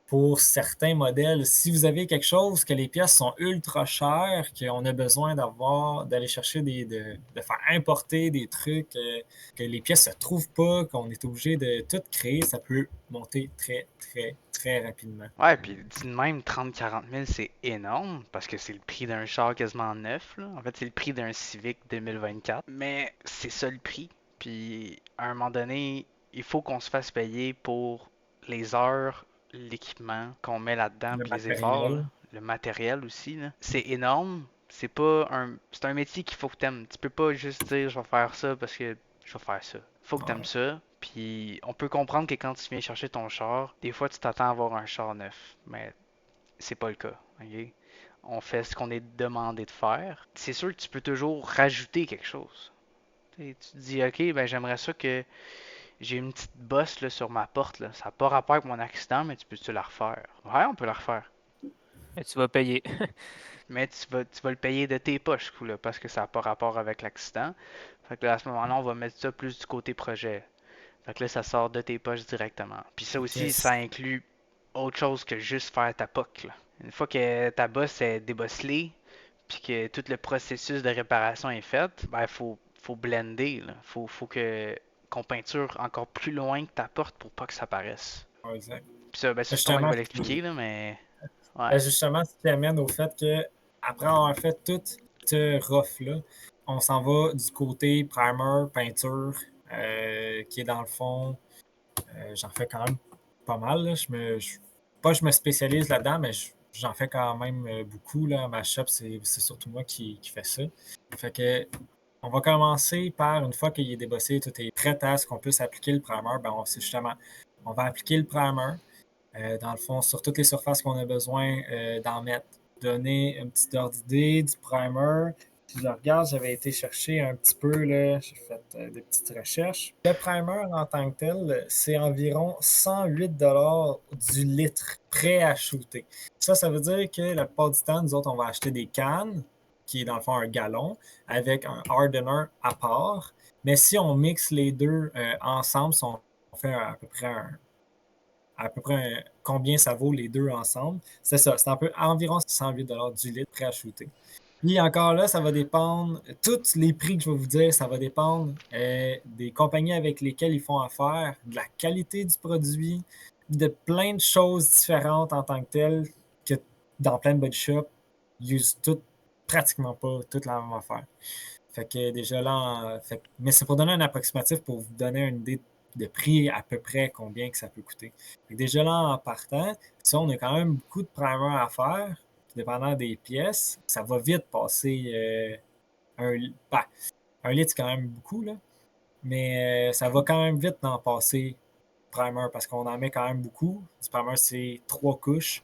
pour certains modèles. Si vous avez quelque chose que les pièces sont ultra chères, qu'on a besoin d'aller chercher de faire importer des trucs, que les pièces ne se trouvent pas, qu'on est obligé de tout créer, ça peut monter très, très, très rapidement. Ouais, puis dit de même, 30-40 000, c'est énorme parce que c'est le prix d'un char quasiment neuf. Là. En fait, c'est le prix d'un Civic 2024. Mais c'est ça le prix. Puis à un moment donné, il faut qu'on se fasse payer pour les heures, l'équipement qu'on met là-dedans, Le puis les efforts, là. matériel. Le matériel aussi. Là. C'est énorme. C'est un métier qu'il faut que t'aimes. Tu peux pas juste dire je vais faire ça parce que je vais faire ça. Faut que t'aimes Ouais. ça. Puis on peut comprendre que quand tu viens chercher ton char, des fois tu t'attends à avoir un char neuf, mais c'est pas le cas. Ok? On fait ce qu'on est demandé de faire. C'est sûr que tu peux toujours rajouter quelque chose. Tu te dis, ok, ben j'aimerais ça que j'ai une petite bosse là, sur ma porte. Là. Ça n'a pas rapport avec mon accident, mais tu peux-tu la refaire? Ouais, on peut la refaire. Et tu vas payer. Mais tu vas le payer de tes poches, coup, là, parce que ça n'a pas rapport avec l'accident. Fait que là, à ce moment-là, on va mettre ça plus du côté projet. Fait que là, ça sort de tes poches directement. Puis ça aussi, Yes. ça inclut autre chose que juste faire ta POC, là. Une fois que ta bosse est débosselée, puis que tout le processus de réparation est fait, ben faut blender, là. Faut que qu'on peinture encore plus loin que ta porte pour pas que ça paraisse. Ouais, exact. Puis ça, ben ça, c'est Thomas qui Justement, va l'expliquer, là, mais ouais. justement, ce qui amène au fait que après avoir fait tout ce rough-là, on s'en va du côté primer, peinture, qui est dans le fond, j'en fais quand même pas mal. Là. Pas que je me spécialise là-dedans, mais j'en fais quand même beaucoup. Là. Ma shop, c'est surtout moi qui fais ça. Fait que on va commencer par, une fois qu'il est débossé, tout est prêt à ce qu'on puisse appliquer le primer, ben on va appliquer le primer. Dans le fond, sur toutes les surfaces qu'on a besoin d'en mettre. Donner une petite ordre d'idée du primer. Si je regarde, j'avais été chercher un petit peu, là, j'ai fait des petites recherches. Le primer en tant que tel, c'est environ 108$ du litre prêt à shooter. Ça veut dire que la plupart du temps, nous autres, on va acheter des cannes, qui est dans le fond un gallon, avec un hardener à part. Mais si on mixe les deux ensemble, si on fait à peu près combien ça vaut les deux ensemble. C'est ça, c'est un peu environ 108$ du litre prêt à shooter. Puis encore là, ça va dépendre, tous les prix que je vais vous dire, ça va dépendre des compagnies avec lesquelles ils font affaire, de la qualité du produit, de plein de choses différentes en tant que telles, que dans plein de body shops, ils usent pratiquement pas toute la même affaire. Fait que déjà là, mais c'est pour donner un approximatif pour vous donner une idée de prix à peu près combien que ça peut coûter. Fait que déjà là, en partant, si on a quand même beaucoup de primer à faire, dépendant des pièces, ça va vite passer ben, un litre, c'est quand même beaucoup, là. Mais ça va quand même vite d'en passer primer parce qu'on en met quand même beaucoup. Du primer, c'est 3 couches.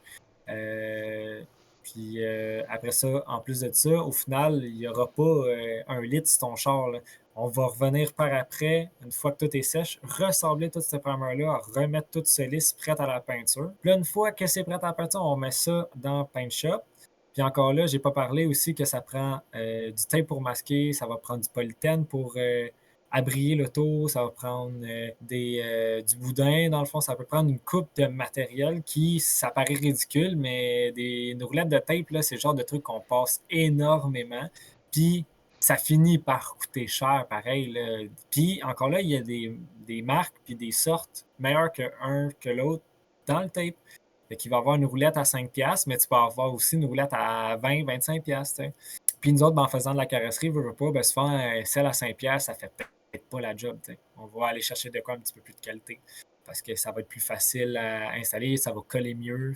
Puis après ça, en plus de ça, au final, il n'y aura pas 1 litre sur ton char, là. On va revenir par après, une fois que tout est sèche, ressembler tout ce primer-là, remettre tout ce lisse prêt à la peinture. Puis là, une fois que c'est prêt à la peinture, on met ça dans Paint Shop. Puis encore là, j'ai pas parlé aussi que ça prend du tape pour masquer, ça va prendre du polythène pour abrier l'auto, ça va prendre du boudin, dans le fond, ça peut prendre une coupe de matériel qui, ça paraît ridicule, mais une roulette de tape, là, c'est le genre de truc qu'on passe énormément. Puis ça finit par coûter cher, pareil. Là. Puis encore là, il y a des marques puis des sortes meilleures qu'un que l'autre dans le tape. Fait qu'il va avoir une roulette à 5$, mais tu peux avoir aussi une roulette à 20-25$. Puis nous autres, ben, en faisant de la carrosserie, veut pas, ben, souvent, celle à 5$, ça fait peut-être pas la job. T'sais. On va aller chercher de quoi un petit peu plus de qualité. Parce que ça va être plus facile à installer, ça va coller mieux,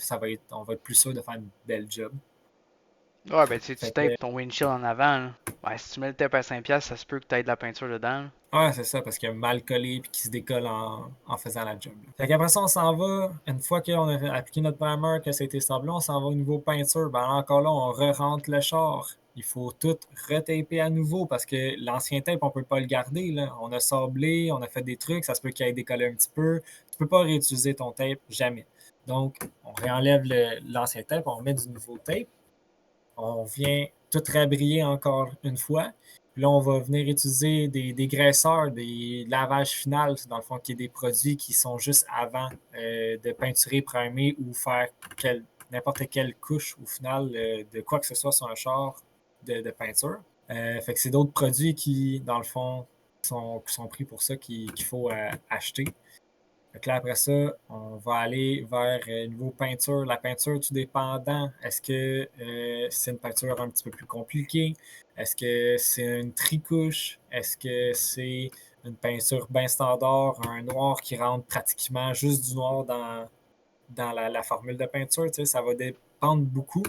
on va être plus sûr de faire une belle job. Ouais, ben tu Fait tapes que, ton windshield en avant, là. Ouais, si tu mets le tape à 5$, ça se peut que tu aies de la peinture dedans, là. ouais, c'est ça, parce qu'il a mal collé et qu'il se décolle en faisant la job. Là. Fait qu'après ça, on s'en va, une fois qu'on a appliqué notre primer, que ça a été sablé, on s'en va au niveau peinture. Ben encore là, on re-rentre le char. Il faut tout retaper à nouveau parce que l'ancien tape, on peut pas le garder. Là. On a sablé, on a fait des trucs, ça se peut qu'il ait décollé un petit peu. Tu peux pas réutiliser ton tape, jamais. Donc, on réenlève l'ancien tape, on met du nouveau tape. On vient tout rabrier encore une fois. Puis là, on va venir utiliser des graisseurs, des lavages finaux, dans le fond, qui est des produits qui sont juste avant de peinturer, primer ou faire n'importe quelle couche au final de quoi que ce soit sur un char de peinture. Fait que c'est d'autres produits qui, dans le fond, qui sont pris pour ça qu'il faut acheter. Fait là, après ça, on va aller vers niveau peinture. La peinture, tout dépendant. Est-ce que c'est une peinture un petit peu plus compliquée? Est-ce que c'est une tricouche? Est-ce que c'est une peinture bien standard, un noir qui rentre pratiquement juste du noir dans la formule de peinture? Tu sais, ça va dépendre beaucoup.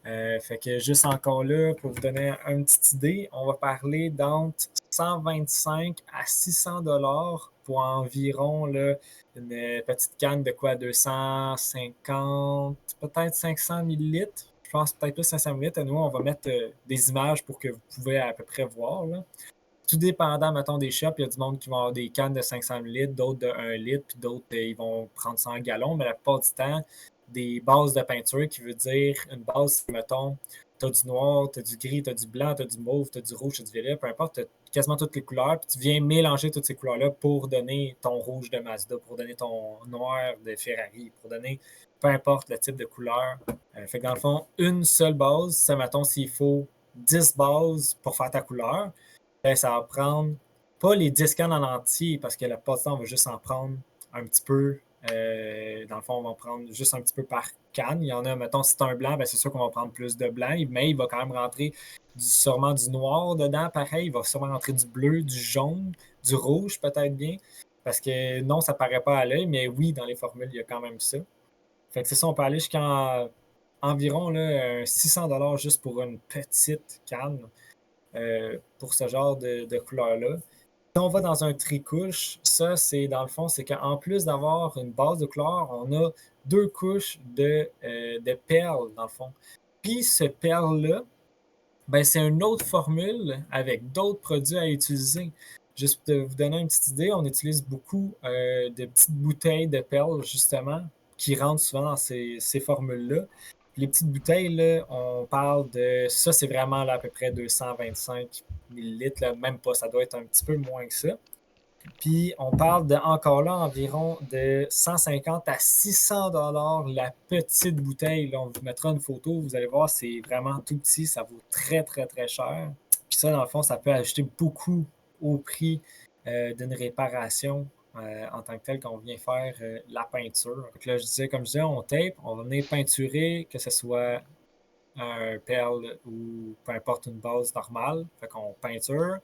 Fait que juste encore là, pour vous donner une petite idée, on va parler d'entre 125 à 600$ pour environ là, une petite canne de quoi, 250, peut-être 500 millilitres. Je pense peut-être plus 500 millilitres. Et nous, on va mettre des images pour que vous pouvez à peu près voir. Là. Tout dépendant, mettons, des shops, il y a du monde qui va avoir des cannes de 500 millilitres, d'autres de 1 litre, puis d'autres, ils vont prendre ça en gallons, mais la plupart du temps, des bases de peinture, qui veut dire une base, c'est, mettons, tu as du noir, tu as du gris, tu as du blanc, tu as du mauve, tu as du rouge, tu as du violet, peu importe, tu as quasiment toutes les couleurs, puis tu viens mélanger toutes ces couleurs-là pour donner ton rouge de Mazda, pour donner ton noir de Ferrari, pour donner peu importe le type de couleur. Fait que dans le fond, une seule base, ça, mettons, s'il faut 10 bases pour faire ta couleur, ben, ça va prendre pas les 10 cannes en entier, parce que la plupart du temps, on va juste en prendre un petit peu. Dans le fond, on va prendre juste un petit peu par canne. Il y en a, mettons, si c'est un blanc, ben, c'est sûr qu'on va prendre plus de blanc, mais il va quand même rentrer sûrement du noir dedans, pareil. Il va sûrement rentrer du bleu, du jaune, du rouge, peut-être bien. Parce que non, ça paraît pas à l'œil, mais oui, dans les formules, il y a quand même ça. Fait que c'est ça, on peut aller jusqu'à environ là, 600$ juste pour une petite canne pour ce genre de couleur-là. Si on va dans un tricouche, ça, c'est dans le fond, c'est qu'en plus d'avoir une base de couleur, on a 2 couches de perles, dans le fond. Puis ce perle-là, ben, c'est une autre formule avec d'autres produits à utiliser. Juste pour vous donner une petite idée, on utilise beaucoup de petites bouteilles de perles, justement, qui rentrent souvent dans ces formules-là. Puis les petites bouteilles, là, on parle de... Ça, c'est vraiment là, à peu près 225 millilitres, là, même pas, ça doit être un petit peu moins que ça. Puis on parle de, encore là, environ de 150 à 600$ la petite bouteille. Là, on vous mettra une photo, vous allez voir, c'est vraiment tout petit, ça vaut très, très, très cher. Puis ça, dans le fond, ça peut ajouter beaucoup au prix d'une réparation en tant que telle quand on vient faire la peinture. Donc là, comme je disais, on tape, on va venir peinturer, que ce soit un perle ou peu importe une base normale. Fait qu'on peinture.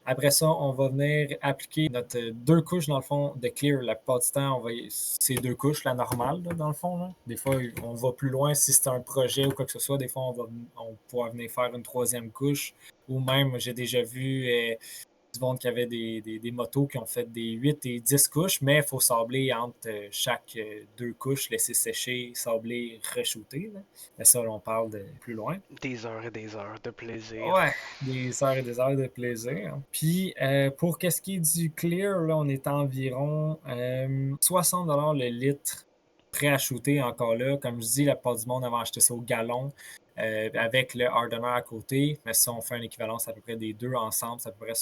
Après ça, on va venir appliquer notre 2 couches, dans le fond, de clear. La plupart du temps, c'est 2 couches, la normale, là, dans le fond. Là. Des fois, on va plus loin si c'est un projet ou quoi que ce soit. Des fois, on pourra venir faire une 3e couche. Ou même, j'ai déjà vu du monde qui avait des motos qui ont fait des 8 et 10 couches, mais il faut sabler entre chaque 2 couches, laisser sécher, sabler, re-shooter. Mais ça, on parle de plus loin. Des heures et des heures de plaisir. Ouais, des heures et des heures de plaisir. Puis, pour qu'est-ce qui est du clear, là, on est à environ 60$ le litre prêt à shooter encore là. Comme je dis, la plupart du monde avait acheté ça au gallon avec le hardener à côté. Mais si on fait une équivalence à peu près des deux ensemble, c'est à peu près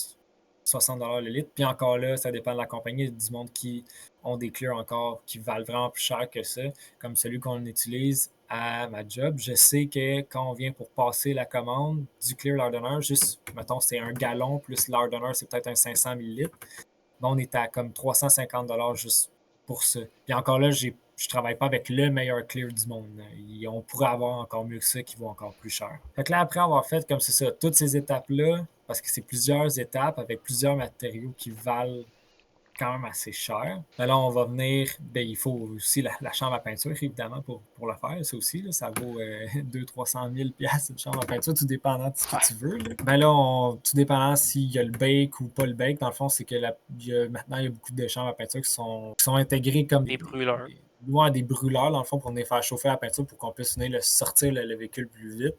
60$ le litre. Puis encore là, ça dépend de la compagnie. Il y a du monde qui ont des clears encore qui valent vraiment plus cher que ça, comme celui qu'on utilise à ma job. Je sais que quand on vient pour passer la commande du clear hardener, juste, mettons, c'est un gallon plus l'hardener, c'est peut-être un 500 ml. On est à comme 350$ juste pour ça. Puis encore là, je travaille pas avec le meilleur clear du monde. On pourrait avoir encore mieux que ça qui vaut encore plus cher. Fait que là, après avoir fait comme c'est ça, toutes ces étapes-là, parce que c'est plusieurs étapes avec plusieurs matériaux qui valent quand même assez cher. Ben là, on va venir, il faut aussi la chambre à peinture, évidemment, pour le faire. Ça aussi, là, ça vaut 200-300 000 $, une chambre à peinture, tout dépendant de ce que tu veux. Là. Ben là, tout dépendant s'il y a le bake ou pas le bake. Dans le fond, c'est que maintenant, il y a beaucoup de chambres à peinture qui sont intégrées comme des brûleurs. Des brûleurs, dans le fond, pour venir faire chauffer la peinture pour qu'on puisse venir sortir le véhicule plus vite.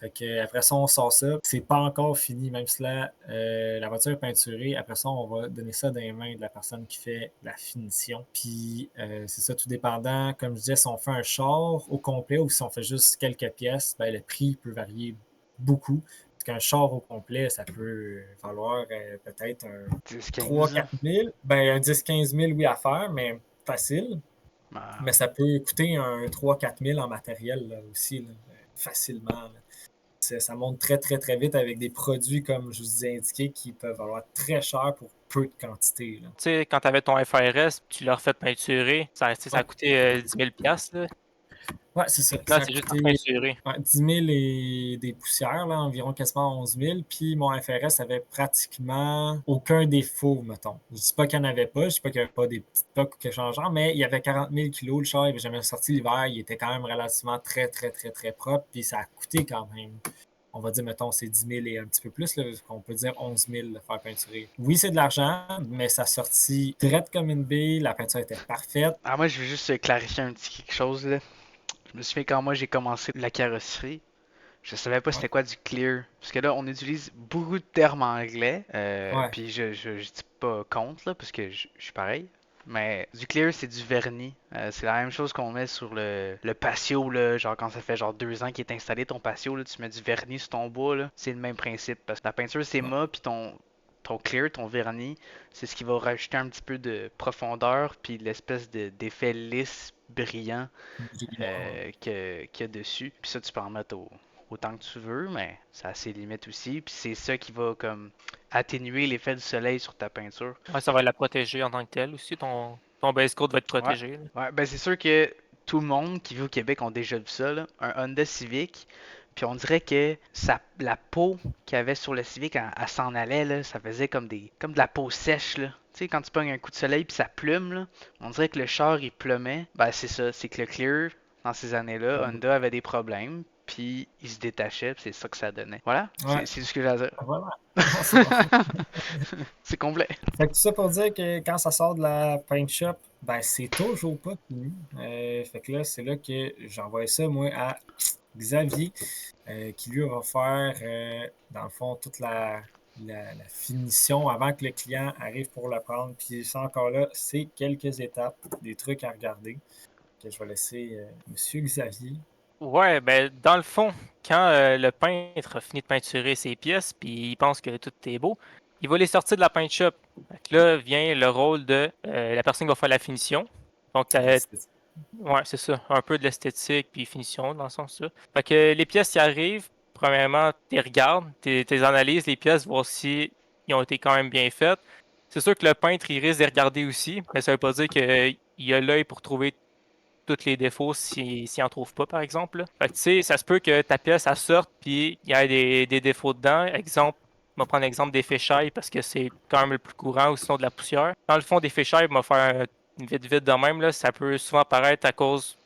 Fait que, après ça, on sort ça. C'est pas encore fini, même si la voiture est peinturée. Après ça, on va donner ça dans les mains de la personne qui fait la finition. Puis, c'est ça, tout dépendant. Comme je disais, si on fait un char au complet ou si on fait juste quelques pièces, ben, le prix peut varier beaucoup. Parce qu'un char au complet, ça peut valoir peut-être un 3-4 000. Ben, un 10-15 000, oui, à faire, mais facile. Ah. Mais ça peut coûter un 3-4 000 en matériel là, aussi, là, facilement. Là. Ça monte très, très, très vite avec des produits, comme je vous ai indiqué, qui peuvent valoir très cher pour peu de quantité. Tu sais, quand tu avais ton FRS, tu l'as refait peinturer, ça a coûté 10 000 $. Là. Ouais, c'est ça. Là, c'est juste peinturé. 10 000 et des poussières, là, environ quasiment 11 000. Puis mon FRS avait pratiquement aucun défaut, mettons. Je dis pas qu'il n'y en avait pas, je dis pas qu'il n'y avait pas des petites pocs ou quelque chose genre, mais il y avait 40 000 kilos. Le char, il n'avait jamais sorti l'hiver. Il était quand même relativement très, très, très, très propre. Puis ça a coûté quand même. On va dire, mettons, c'est 10 000 et un petit peu plus. Là, on peut dire 11 000 de faire peinturer. Oui, c'est de l'argent, mais ça sortit direct comme une bille. La peinture était parfaite. Ah, moi, je veux juste clarifier un petit quelque chose. Là. Je me souviens quand moi j'ai commencé la carrosserie, je savais pas c'était quoi du clear. Parce que là, on utilise beaucoup de termes anglais. Puis je dis pas contre, là, parce que je suis pareil. Mais du clear, c'est du vernis. C'est la même chose qu'on met sur le patio, là, genre quand ça fait genre 2 ans qu'il est installé ton patio, là, tu mets du vernis sur ton bois, là. C'est le même principe. Parce que la peinture, c'est Ouais. mat, puis ton clear, ton vernis, c'est ce qui va rajouter un petit peu de profondeur, puis l'espèce d'effet lisse, brillant Brillant. qu'il y a dessus. Puis ça, tu peux en mettre autant que tu veux, mais ça a ses limites aussi. Puis c'est ça qui va comme atténuer l'effet du soleil sur ta peinture. Ouais, ça va la protéger en tant que tel aussi. Ton base coat va être Ouais. protégé, là. Ouais, ben c'est sûr que tout le monde qui vit au Québec ont déjà vu ça, là. Un Honda Civic. Puis on dirait que la peau qu'il y avait sur le Civic, elle s'en allait, là. Ça faisait comme de la peau sèche, là. Tu sais, quand tu pognes un coup de soleil puis ça plume, là. On dirait que le char, il plumait. Ben c'est ça, c'est que le Clear, dans ces années-là, Honda avait des problèmes. Puis il se détachait, puis c'est ça que ça donnait. Voilà, Ouais, c'est ce que j'ai à dire. voilà. Non, c'est bon. C'est complet. Fait que tout ça pour dire que quand ça sort de la paint shop, ben c'est toujours pas fini. Fait que là, c'est là que j'envoie ça, moi, à Xavier, qui lui va faire, dans le fond, toute la finition avant que le client arrive pour le prendre. Puis ça, encore là, c'est quelques étapes, des trucs à regarder, que je vais laisser Monsieur Xavier. Ouais, ben dans le fond, quand le peintre a fini de peinturer ses pièces, puis il pense que tout est beau, il va les sortir de la paint shop. Fait que là vient le rôle de la personne qui va faire la finition. Donc, ouais, c'est ça, un peu de l'esthétique puis finition dans ce sens-là. Fait que les pièces qui arrivent, premièrement, tu les regardes, tu analyses les pièces, voir si ils ont été quand même bien faites. C'est sûr que le peintre, il risque de les regarder aussi, mais ça veut pas dire qu'il a l'œil pour trouver tous les défauts s'il n'en trouve pas, par exemple, là. Fait que, tu sais, ça se peut que ta pièce, elle sorte, puis il y a des défauts dedans. Exemple, on va prendre l'exemple des féchailles parce que c'est quand même le plus courant, ou sinon de la poussière. Dans le fond, des féchailles, on va faire une vite de même, là, ça peut souvent apparaître à cause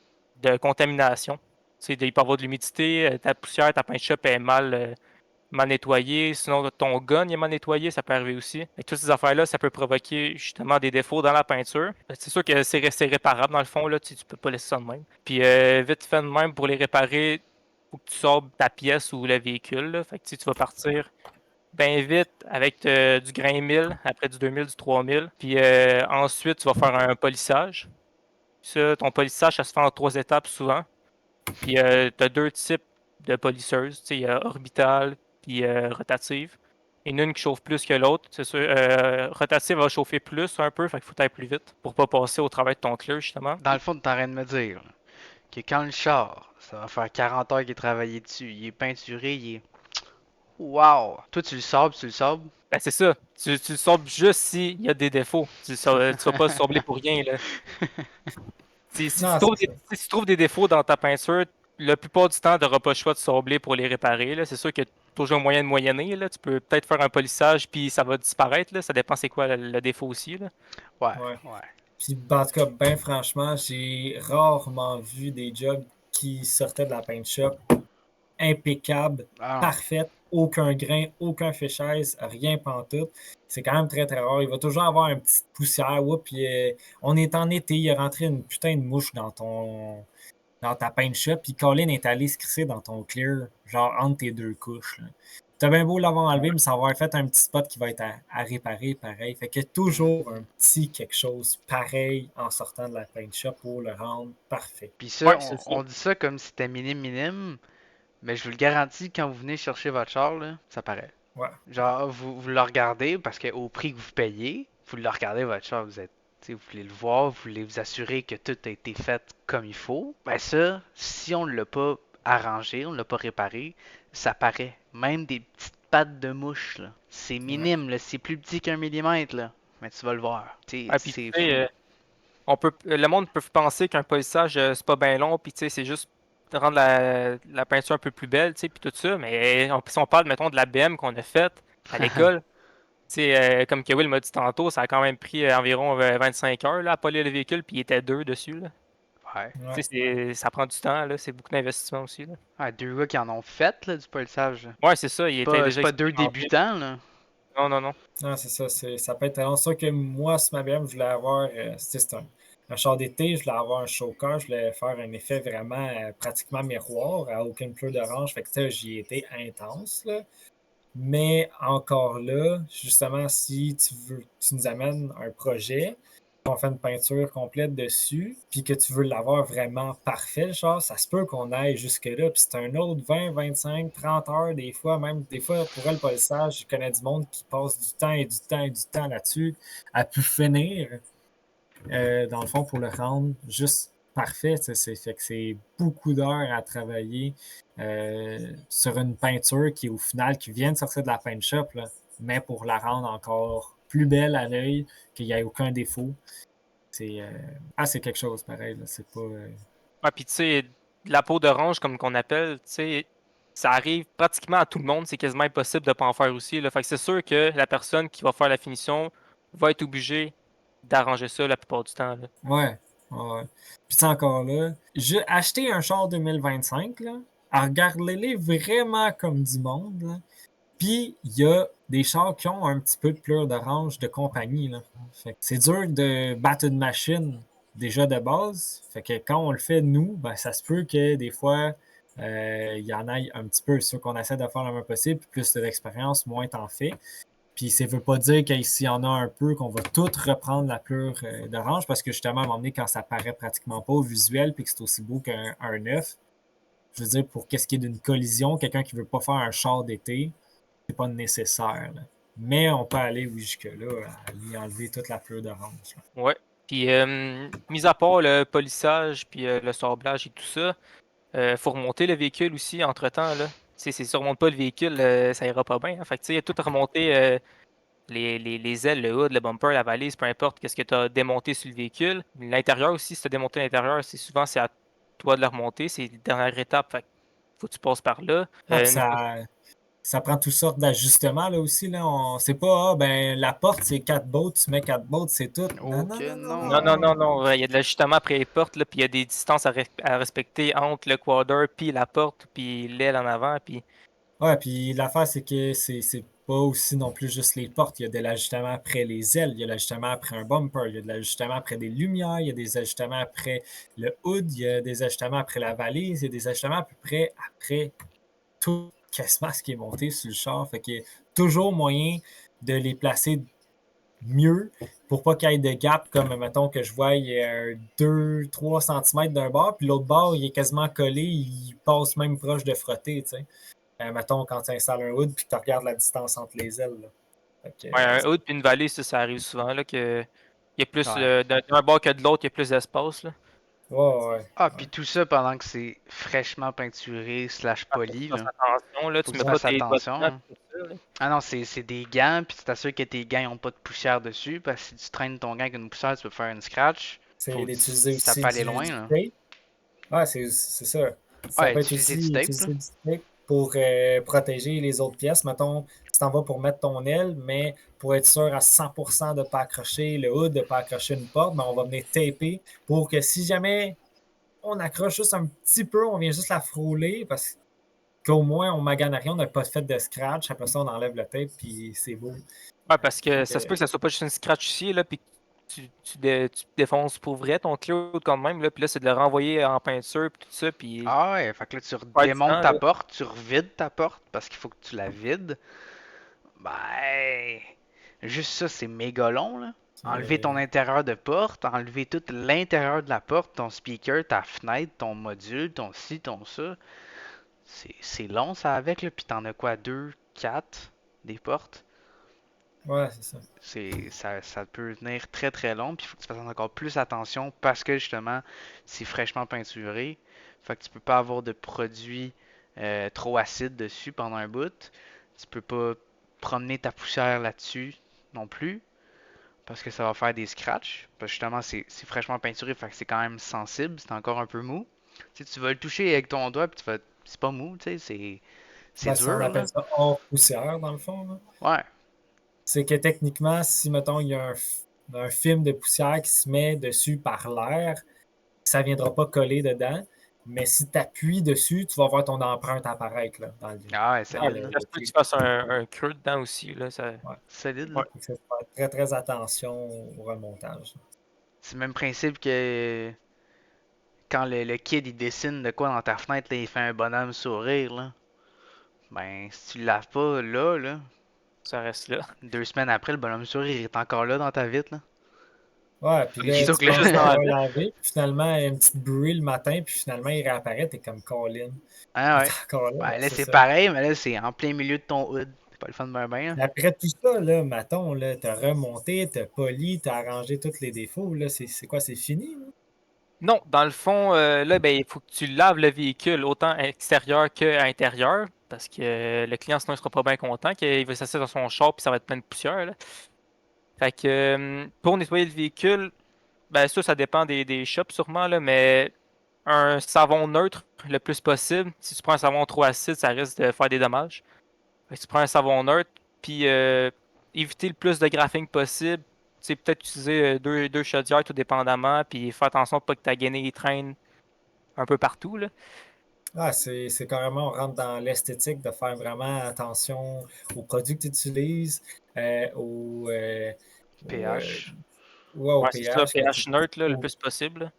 de contamination. Tu sais, il peut y avoir de l'humidité, ta poussière, ta paint shop est mal nettoyé, sinon ton gun est mal nettoyé, ça peut arriver aussi. Et toutes ces affaires-là, ça peut provoquer justement des défauts dans la peinture. C'est sûr que c'est réparable dans le fond, là, tu peux pas laisser ça de même. Puis vite fait de même, pour les réparer, faut que tu sortes ta pièce ou le véhicule, là. Fait que tu vas partir bien vite avec du grain 1000, après du 2000, du 3000. Puis ensuite, tu vas faire un polissage. Ça, ton polissage, ça se fait en 3 étapes souvent. Puis tu as 2 types de polisseuses. Tu sais, il y a orbitale puis rotative. Il y en a une qui chauffe plus que l'autre. C'est sûr, rotative va chauffer plus un peu, fait qu'il faut aller plus vite pour pas passer au travail de ton clear, justement. Dans le fond, t'es en train de me dire là, que quand le char, ça va faire 40 heures qu'il est travaillé dessus, il est peinturé, il est. Wow! Toi, tu le sabres, tu le sabres? Ben, c'est ça. Tu le sobres juste s'il y a des défauts. Tu vas pas le sabler pour rien, là. Si tu Non, trouves c'est des, ça. si tu trouves des défauts dans ta peinture, la plupart du temps, tu n'auras pas le choix de sabler pour les réparer, là. C'est sûr qu'il y a toujours un moyen de moyenner, là. Tu peux peut-être faire un polissage puis ça va disparaître, là. Ça dépend c'est quoi le défaut aussi, là. Ouais, Ouais. ouais. Puis, en tout cas, ben franchement, j'ai rarement vu des jobs qui sortaient de la paint shop impeccable, Ah parfaite, aucun grain, aucun féchaise, rien pantoute. C'est quand même très, très rare. Il va toujours avoir une petite poussière. Oups, puis, on est en été, il est rentré une putain de mouche dans ta paint shop, puis Colin est allé se crisser dans ton clear, genre entre tes deux couches. Là. T'as bien beau l'avoir enlevé, mais ça va avoir fait un petit spot qui va être à réparer pareil. Fait que non. toujours un petit quelque chose pareil en sortant de la paint shop pour le rendre parfait. Puis Ouais, ça, c'est ça. on dit ça comme si c'était minime, mais je vous le garantis, quand vous venez chercher votre char, là, ça paraît. Ouais. Genre, vous le regardez, parce qu'au prix que vous payez, vous le regardez votre char, vous êtes. Tu sais, vous voulez le voir, vous voulez vous assurer que tout a été fait comme il faut. Ben ça, si on ne l'a pas arrangé, on ne l'a pas réparé, ça paraît. Même des petites pattes de mouche, là. C'est Ouais. minime, là. C'est plus petit qu'un millimètre, là. Mais tu vas le voir. Tu sais, Ah, puis, tu c'est sais, fou. le monde peut penser qu'un polissage, c'est pas bien long, puis tu sais, c'est juste de rendre la peinture un peu plus belle, tu sais, puis tout ça. Mais si on parle, mettons, de la BM qu'on a faite à l'école, tu sais, comme que Will m'a dit tantôt, ça a quand même pris environ 25 heures là, à polir le véhicule, puis il était deux dessus, là. Ouais. Tu Ouais. sais, ça prend du temps, là, c'est beaucoup d'investissement aussi, là. Ouais, deux gars qui en ont fait, là, du polissage. Ouais, c'est ça, il était C'est déjà pas deux expérimenté. débutants, là. Non, non, non. Non, c'est ça. Ça peut être talent. C'est sûr que moi, sur ma BM, je voulais avoir. C'est un char d'été, je voulais avoir un choker, je voulais faire un effet vraiment pratiquement miroir à aucune pleure d'orange. Fait que ça, j'y étais intense, là. Mais encore là, justement, si tu nous amènes un projet, on fait une peinture complète dessus, puis que tu veux l'avoir vraiment parfait, genre, ça se peut qu'on aille jusque-là, puis c'est un autre 20, 25, 30 heures, des fois, même, des fois, pour elle, le polissage, je connais du monde qui passe du temps et du temps et du temps là-dessus, à pu finir, dans le fond, pour le rendre juste parfait, fait que c'est beaucoup d'heures à travailler sur une peinture qui, au final, qui vient de sortir de la paint shop, là, mais pour la rendre encore plus belle à l'œil, qu'il n'y ait aucun défaut. C'est quelque chose pareil. Là. C'est pas. Ouais, puis tu sais, de la peau d'orange, comme qu'on appelle, tu sais, ça arrive pratiquement à tout le monde. C'est quasiment impossible de ne pas en faire aussi. Là. Fait que c'est sûr que la personne qui va faire la finition va être obligée d'arranger ça la plupart du temps. Là. Ouais. Ouais. Puis c'est encore là. J'ai acheté un char 2025, là. Regardez-les vraiment comme du monde, là. Puis il y a des chars qui ont un petit peu de pleure d'orange de compagnie, là. Fait que c'est dur de battre une machine déjà de base. Fait que quand on le fait nous, ben, ça se peut que des fois, il y en ait un petit peu. C'est sûr qu'on essaie de faire le moins possible. Puis plus de l'expérience, moins t'en fais. Puis ça ne veut pas dire qu'ici, il y en a un peu, qu'on va tout reprendre la pleure d'orange, parce que justement, à un moment donné, quand ça paraît pratiquement pas au visuel, puis que c'est aussi beau qu'un neuf, je veux dire, pour qu'est-ce qui est d'une collision, quelqu'un qui veut pas faire un char d'été, c'est pas nécessaire. Là. Mais on peut aller, oui, jusque-là, à lui enlever toute la pleure d'orange. Là. Ouais. Puis, mis à part le polissage puis le sablage et tout ça, faut remonter le véhicule aussi entre-temps. Là. Si tu ne remontes pas le véhicule, ça ira pas bien. Hein. Fait que, tu sais, il y a tout remonter les ailes, le hood, le bumper, la valise, peu importe qu'est-ce que tu as démonté sur le véhicule. L'intérieur aussi, si tu as démonté l'intérieur, c'est à toi de le remonter. C'est la dernière étape. Fait que faut que tu passes par là. Ah, puis ça prend toutes sortes d'ajustements là aussi. Là. C'est pas ben la porte, c'est 4 bottes, tu mets 4 bottes, c'est tout. Non, non, Ok, non, non, Non, non, non, non. non. Il y a de l'ajustement après les portes, là, puis il y a des distances à respecter entre le quader, puis la porte, puis l'aile en avant, puis... Ouais, puis l'affaire, c'est que c'est pas aussi non plus juste les portes. Il y a de l'ajustement après les ailes, il y a de l'ajustement après un bumper, il y a de l'ajustement après des lumières, il y a des ajustements après le hood, il y a des ajustements après la valise, il y a des ajustements à peu près après tout quasiment ce qui est monté sur le char. Fait qu'il y a toujours moyen de les placer mieux pour pas qu'il y ait de gap, comme mettons que je vois il y a 2-3 cm d'un bord, puis l'autre bord, il est quasiment collé, il passe même proche de frotter, tu sais. Mettons, quand tu installes un hood puis que tu regardes la distance entre les ailes. Là. Fait que, Ouais, un hood puis une valise, ça arrive souvent, là, que... Il y a plus, Ouais. d'un bord que de l'autre, il y a plus d'espace, là. ouais, ouais. Ah, puis tout ça pendant que c'est fraîchement peinturé slash Ah, faut que poli, tu fasses là. attention, là, Faut tu que mets tu pas fasses tes doigts attention. dedans, Hein. pis tout ça, là. Ah non, c'est des gants, puis tu t'assures que tes gants n'ont pas de poussière dessus, parce que si tu traînes ton gant avec une poussière, tu peux faire une scratch. C'est d'utiliser Ça aussi peut aller du loin, là. tape. Ouais, c'est ça. Ça Ouais, peut être utiliser du aussi tape, là. utiliser du tape pour protéger les autres pièces. Mettons, tu t'en vas pour mettre ton aile, mais pour être sûr à 100% de ne pas accrocher le hood, de ne pas accrocher une porte, ben on va venir taper pour que si jamais on accroche juste un petit peu, on vient juste la frôler parce qu'au moins on magane rien, on n'a pas fait de scratch. Après ça, on enlève le tape, puis c'est beau. Ouais, parce que Fait ça se que, peut que ça soit pas juste une scratch ici, là, puis que tu défonces pour vrai ton clou quand même, là, puis là, c'est de le renvoyer en peinture, puis tout ça, puis Ah ouais, fait que là, tu pas du redémontes temps, ta là. porte, tu revides ta porte, parce qu'il faut que tu la vides. Ben, juste ça, c'est méga long, là. Enlever ton intérieur de porte, enlever tout l'intérieur de la porte, ton speaker, ta fenêtre, ton module, ton ci, ton ça. C'est long, ça, avec, là. Puis t'en as quoi, deux, quatre, des portes? ouais, c'est ça. Ça peut devenir très très long, puis il faut que tu fasses encore plus attention parce que justement, c'est fraîchement peinturé. Fait que tu peux pas avoir de produits trop acides dessus pendant un bout. Tu peux pas promener ta poussière là-dessus non plus parce que ça va faire des scratchs. Parce que justement, c'est fraîchement peinturé, fait que c'est quand même sensible, c'est encore un peu mou. Tu sais, tu vas le toucher avec ton doigt, puis c'est pas mou, tu sais, c'est Ben, ça, on dur appelle là. ça hors poussière, dans le fond. Là. Ouais. C'est que techniquement, si, mettons, il y a un film de poussière qui se met dessus par l'air, ça ne viendra pas coller dedans. Mais si tu appuies dessus, tu vas voir ton empreinte apparaître là, Ah ouais, dans Ouais, solide, puis là. ça se peut que tu fasses un creux dedans aussi, là, ça... Ouais. Solide, Ouais. là. Donc, ça, faut faire très, très attention au remontage. C'est le même principe que quand le kid il dessine de quoi dans ta fenêtre, là, il fait un bonhomme sourire, là. Ben, si tu le laves pas là, Ça reste là. 2 semaines après, le bonhomme sourire est encore là dans ta vitre, là. Ouais, puis Les là, tu autres, penses là. l'avoir lavé, puis finalement, il y a une petite bruit le matin, puis finalement, il réapparaît, t'es comme Colin. Ah Il ouais. est encore là, Ouais, ben, là, c'est c'est ça. pareil, mais là, c'est en plein milieu de ton hood. C'est pas le fun de ben ben, là. Après tout ça, là, mettons, là, t'as remonté, t'as poli, t'as arrangé tous les défauts, là, c'est quoi, c'est fini? Là? Non, dans le fond, là, ben, il faut que tu laves le véhicule autant extérieur qu'intérieur. Parce que le client, sinon, il sera pas bien content qu'il va s'asseoir dans son char puis ça va être plein de poussière. Là. Fait que pour nettoyer le véhicule, ben ça dépend des shops sûrement, là, mais un savon neutre le plus possible. Si tu prends un savon trop acide, ça risque de faire des dommages. Fait que tu prends un savon neutre, puis éviter le plus de graphing possible. Tu sais, peut-être utiliser deux chaudières tout dépendamment, puis faire attention pour pas que ta gainée traîne un peu partout, là. Ah, c'est carrément, on rentre dans l'esthétique de faire vraiment attention aux produits que tu utilises, au, pH. ouais, au Ouais, c'est ça, pH, pH neutre là, le plus possible.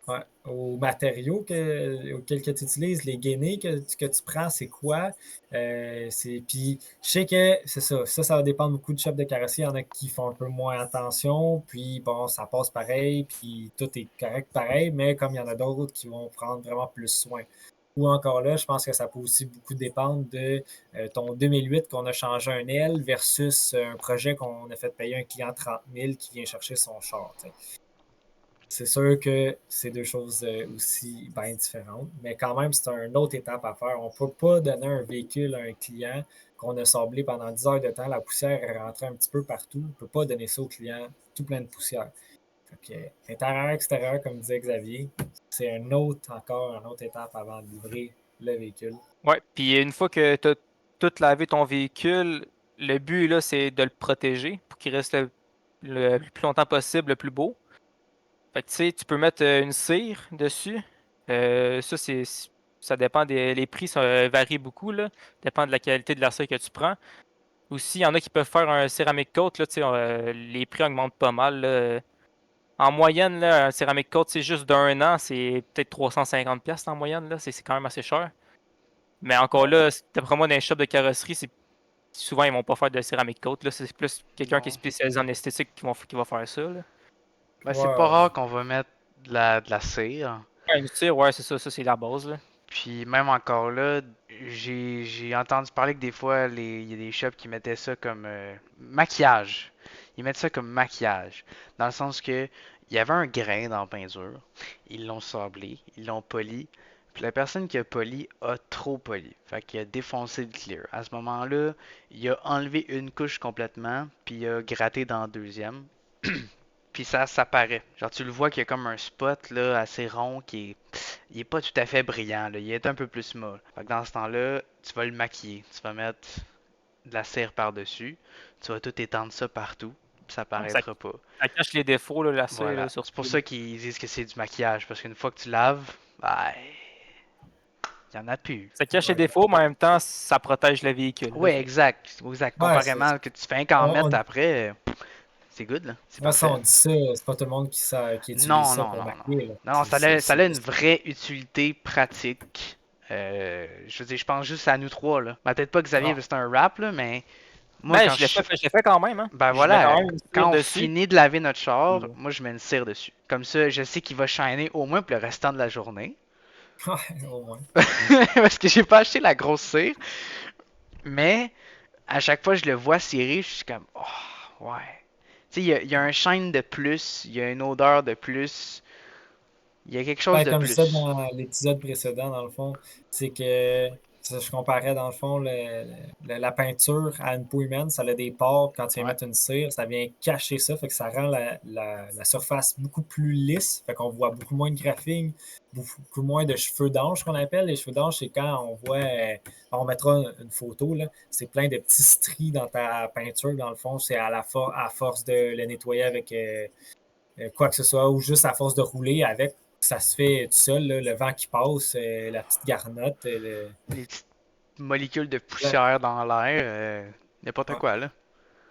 ouais, aux matériaux auxquels que tu utilises, les gainés que tu prends, c'est quoi? Puis je sais que c'est ça. Ça va dépendre beaucoup de shop de carrosserie. Il y en a qui font un peu moins attention, puis bon, ça passe pareil, puis tout est correct pareil, mais comme il y en a d'autres qui vont prendre vraiment plus soin. Ou encore là, je pense que ça peut aussi beaucoup dépendre de ton 2008 qu'on a changé un L versus un projet qu'on a fait payer un client 30 000 qui vient chercher son char. T'sais. C'est sûr que c'est deux choses aussi bien différentes, mais quand même, c'est une autre étape à faire. On ne peut pas donner un véhicule à un client qu'on a sablé pendant 10 heures de temps, la poussière est rentrée un petit peu partout. On ne peut pas donner ça au client tout plein de poussière. Fait que, intérieur, extérieur, comme disait Xavier, c'est une autre étape avant de livrer le véhicule. Ouais, puis une fois que tu as tout lavé ton véhicule, le but là, c'est de le protéger pour qu'il reste le plus longtemps possible, le plus beau. Fait que tu sais, tu peux mettre une cire dessus. Ça, ça dépend les prix varient beaucoup, là. Dépend de la qualité de la cire que tu prends. Aussi, il y en a qui peuvent faire un céramique coat, là, tu sais, les prix augmentent pas mal, là. En moyenne, là, un céramique coat, c'est juste d'un an, c'est peut-être 350$ en moyenne, là. C'est quand même assez cher. Mais encore Ouais. là, d'après moi, dans les shops de carrosserie, souvent, ils vont pas faire de céramique coat, là. C'est plus quelqu'un qui est Non. spécialisé en esthétique qui va faire ça, là. Ben, c'est pas Ouais, rare qu'on va mettre de la cire. Ouais, une cire, ouais, c'est ça, c'est la base, là. Puis même encore là, j'ai entendu parler que des fois, il y a des shops qui mettaient ça comme maquillage. Ils mettent ça comme maquillage. Dans le sens que il y avait un grain dans la peinture. Ils l'ont sablé, ils l'ont poli. Puis la personne qui a poli a trop poli. Fait qu'il a défoncé le clear. À ce moment-là, il a enlevé une couche complètement, puis il a gratté dans la deuxième. Puis ça paraît. Genre, tu le vois qu'il y a comme un spot là, assez rond il est pas tout à fait brillant. Là. Il est un peu plus molle. Fait que dans ce temps-là, tu vas le maquiller. Tu vas mettre de la cire par-dessus. Tu vas tout étendre ça partout. Puis ça Ouais, ça, paraîtra pas. ça cache les défauts, là, la cire, là, Voilà. C'est pour surtout. ça qu'ils disent que c'est du maquillage. Parce qu'une fois que tu laves, ben, il y en a plus. Ça cache les ouais. défauts, mais en même temps, ça protège le véhicule, là. Ouais, exact. Exact. Ouais, Comparément que tu fais qu'en on, mettre après, c'est good, là. C'est ouais, ça, parfait. on dit ça, c'est pas tout le monde qui utilise Non, ça non, pour non, non. maquiller. Là. Non, C'est ça a une vraie utilité pratique. Je veux dire, je pense juste à nous trois, là. Ben, peut-être pas Xavier, Ah, parce que c'est un rap, là, mais moi, Mais quand je l'ai fait quand même, hein. Ben Je mets quand voilà, même une cire quand on dessus. finit de laver notre char, puis, moi, je mets une cire dessus. Comme ça, je sais qu'il va shiner au moins pour le restant de la journée. ouais, au moins. Parce que j'ai pas acheté la grosse cire. Mais, à chaque fois que je le vois cirer, je suis comme, oh, ouais. Tu sais, il y a un shine de plus, il y a une odeur de plus, il y a quelque chose Ben, de comme je disais plus. dans l'épisode précédent, dans le fond, c'est que je comparais dans le fond la peinture à une peau humaine, ça a des pores, quand tu viens Ouais. mettre une cire, ça vient cacher ça, fait que ça rend la surface beaucoup plus lisse, fait qu'on voit beaucoup moins de graphing, beaucoup moins de cheveux d'ange qu'on appelle. Les cheveux d'ange, c'est quand on voit, on mettra une photo, là, c'est plein de petits stries dans ta peinture, dans le fond, c'est à force de le nettoyer avec quoi que ce soit, ou juste à force de rouler avec, ça se fait tout seul, là, le vent qui passe, la petite garnotte. Les petites molécules de Ouais, poussière dans l'air, n'importe quoi, là.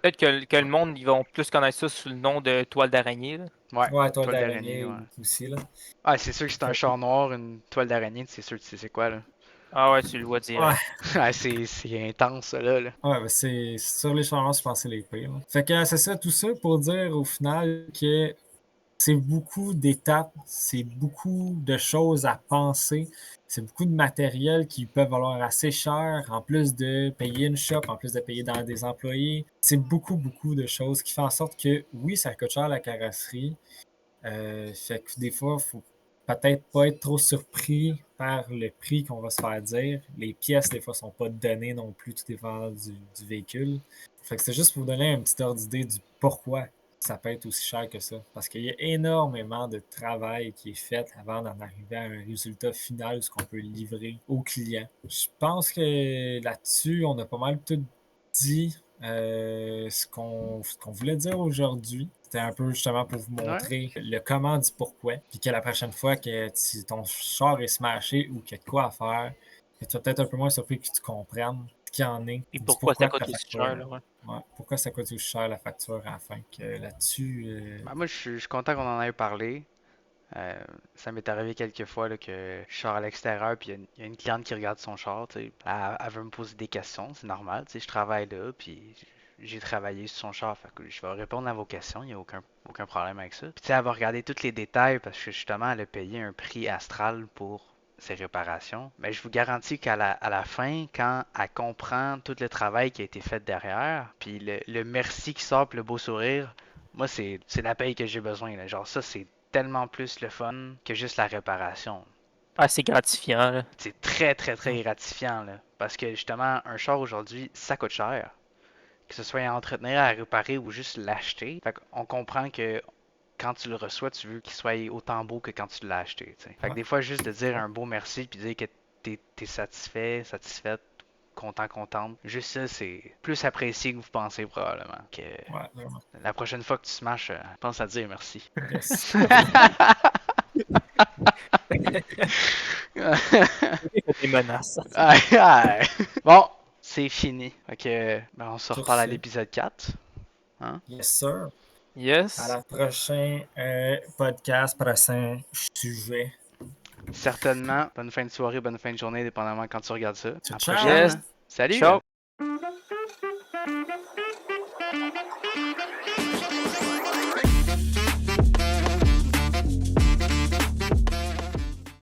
Peut-être que le monde, ils vont plus connaître ça sous le nom de toile d'araignée, là. Ouais, ouais, toile toile d'araignée, d'araignée ouais. aussi. Là. Ah, c'est sûr que c'est un Fait char noir, une toile d'araignée, c'est sûr que tu sais c'est quoi, là. Ah ouais, tu le vois ouais, direct. Ah, c'est intense, ça, là. ouais, ben c'est sur les changements, je pense que c'est les pires. Là. Fait que c'est ça, tout ça pour dire au final que c'est beaucoup d'étapes, c'est beaucoup de choses à penser, c'est beaucoup de matériel qui peut valoir assez cher, en plus de payer une shop, en plus de payer dans des employés. C'est beaucoup, beaucoup de choses qui font en sorte que, oui, ça coûte cher la carrosserie. Fait que des fois, il faut peut-être pas être trop surpris par le prix qu'on va se faire dire. Les pièces, des fois, sont pas données non plus, tout dépend du véhicule. Fait que c'est juste pour vous donner un petit ordre d'idée du pourquoi ça peut être aussi cher que ça. Parce qu'il y a énormément de travail qui est fait avant d'en arriver à un résultat final, ce qu'on peut livrer au client. Je pense que là-dessus, on a pas mal tout dit ce qu'on voulait dire aujourd'hui. C'était un peu justement pour vous montrer le comment du pourquoi. Puis que la prochaine fois que ton char est smashé ou qu'il y a de quoi à faire, que tu vas peut-être un peu moins surpris que tu comprennes ce qu'il y en est. Et pourquoi ça coûte aussi cher, là, ouais, pourquoi ça coûte aussi cher la facture à la fin. Que là-dessus. Ben, moi, je suis content qu'on en ait parlé. Ça m'est arrivé quelques fois là, que je sors à l'extérieur puis il y a une cliente qui regarde son char, tu sais, elle veut me poser des questions, c'est normal, tu sais, je travaille là puis j'ai travaillé sur son char, fait que je vais répondre à vos questions, il n'y a aucun problème avec ça. Puis tu sais, elle va regarder tous les détails parce que justement elle a payé un prix astral pour ses réparations. Mais je vous garantis qu'à la fin, quand elle comprend tout le travail qui a été fait derrière, puis le merci qui sort, puis le beau sourire, moi c'est la paye que j'ai besoin. Là. Genre ça, c'est tellement plus le fun que juste la réparation. Ah, c'est gratifiant, là. C'est très, très, très gratifiant, là. Parce que justement, un char aujourd'hui, ça coûte cher. Que ce soit à entretenir, à réparer ou juste l'acheter. Fait qu'on comprend que quand tu le reçois, tu veux qu'il soit autant beau que quand tu l'as acheté. T'sais. Fait que des fois, juste de dire un beau merci puis dire que t'es satisfait, satisfaite, content, contente. Juste ça, c'est plus apprécié que vous pensez probablement. Que la prochaine fois que tu smashes, pense à dire merci. Yes. Des menaces. Bon, c'est fini. Ok, ben on se reparle à l'épisode 4. Hein? Yes, sir. Yes. À la prochaine podcast, prochain sujet. Certainement. Bonne fin de soirée, bonne fin de journée, dépendamment quand tu regardes ça. Ciao, À la ciao. prochaine. Yes. Salut. Ciao.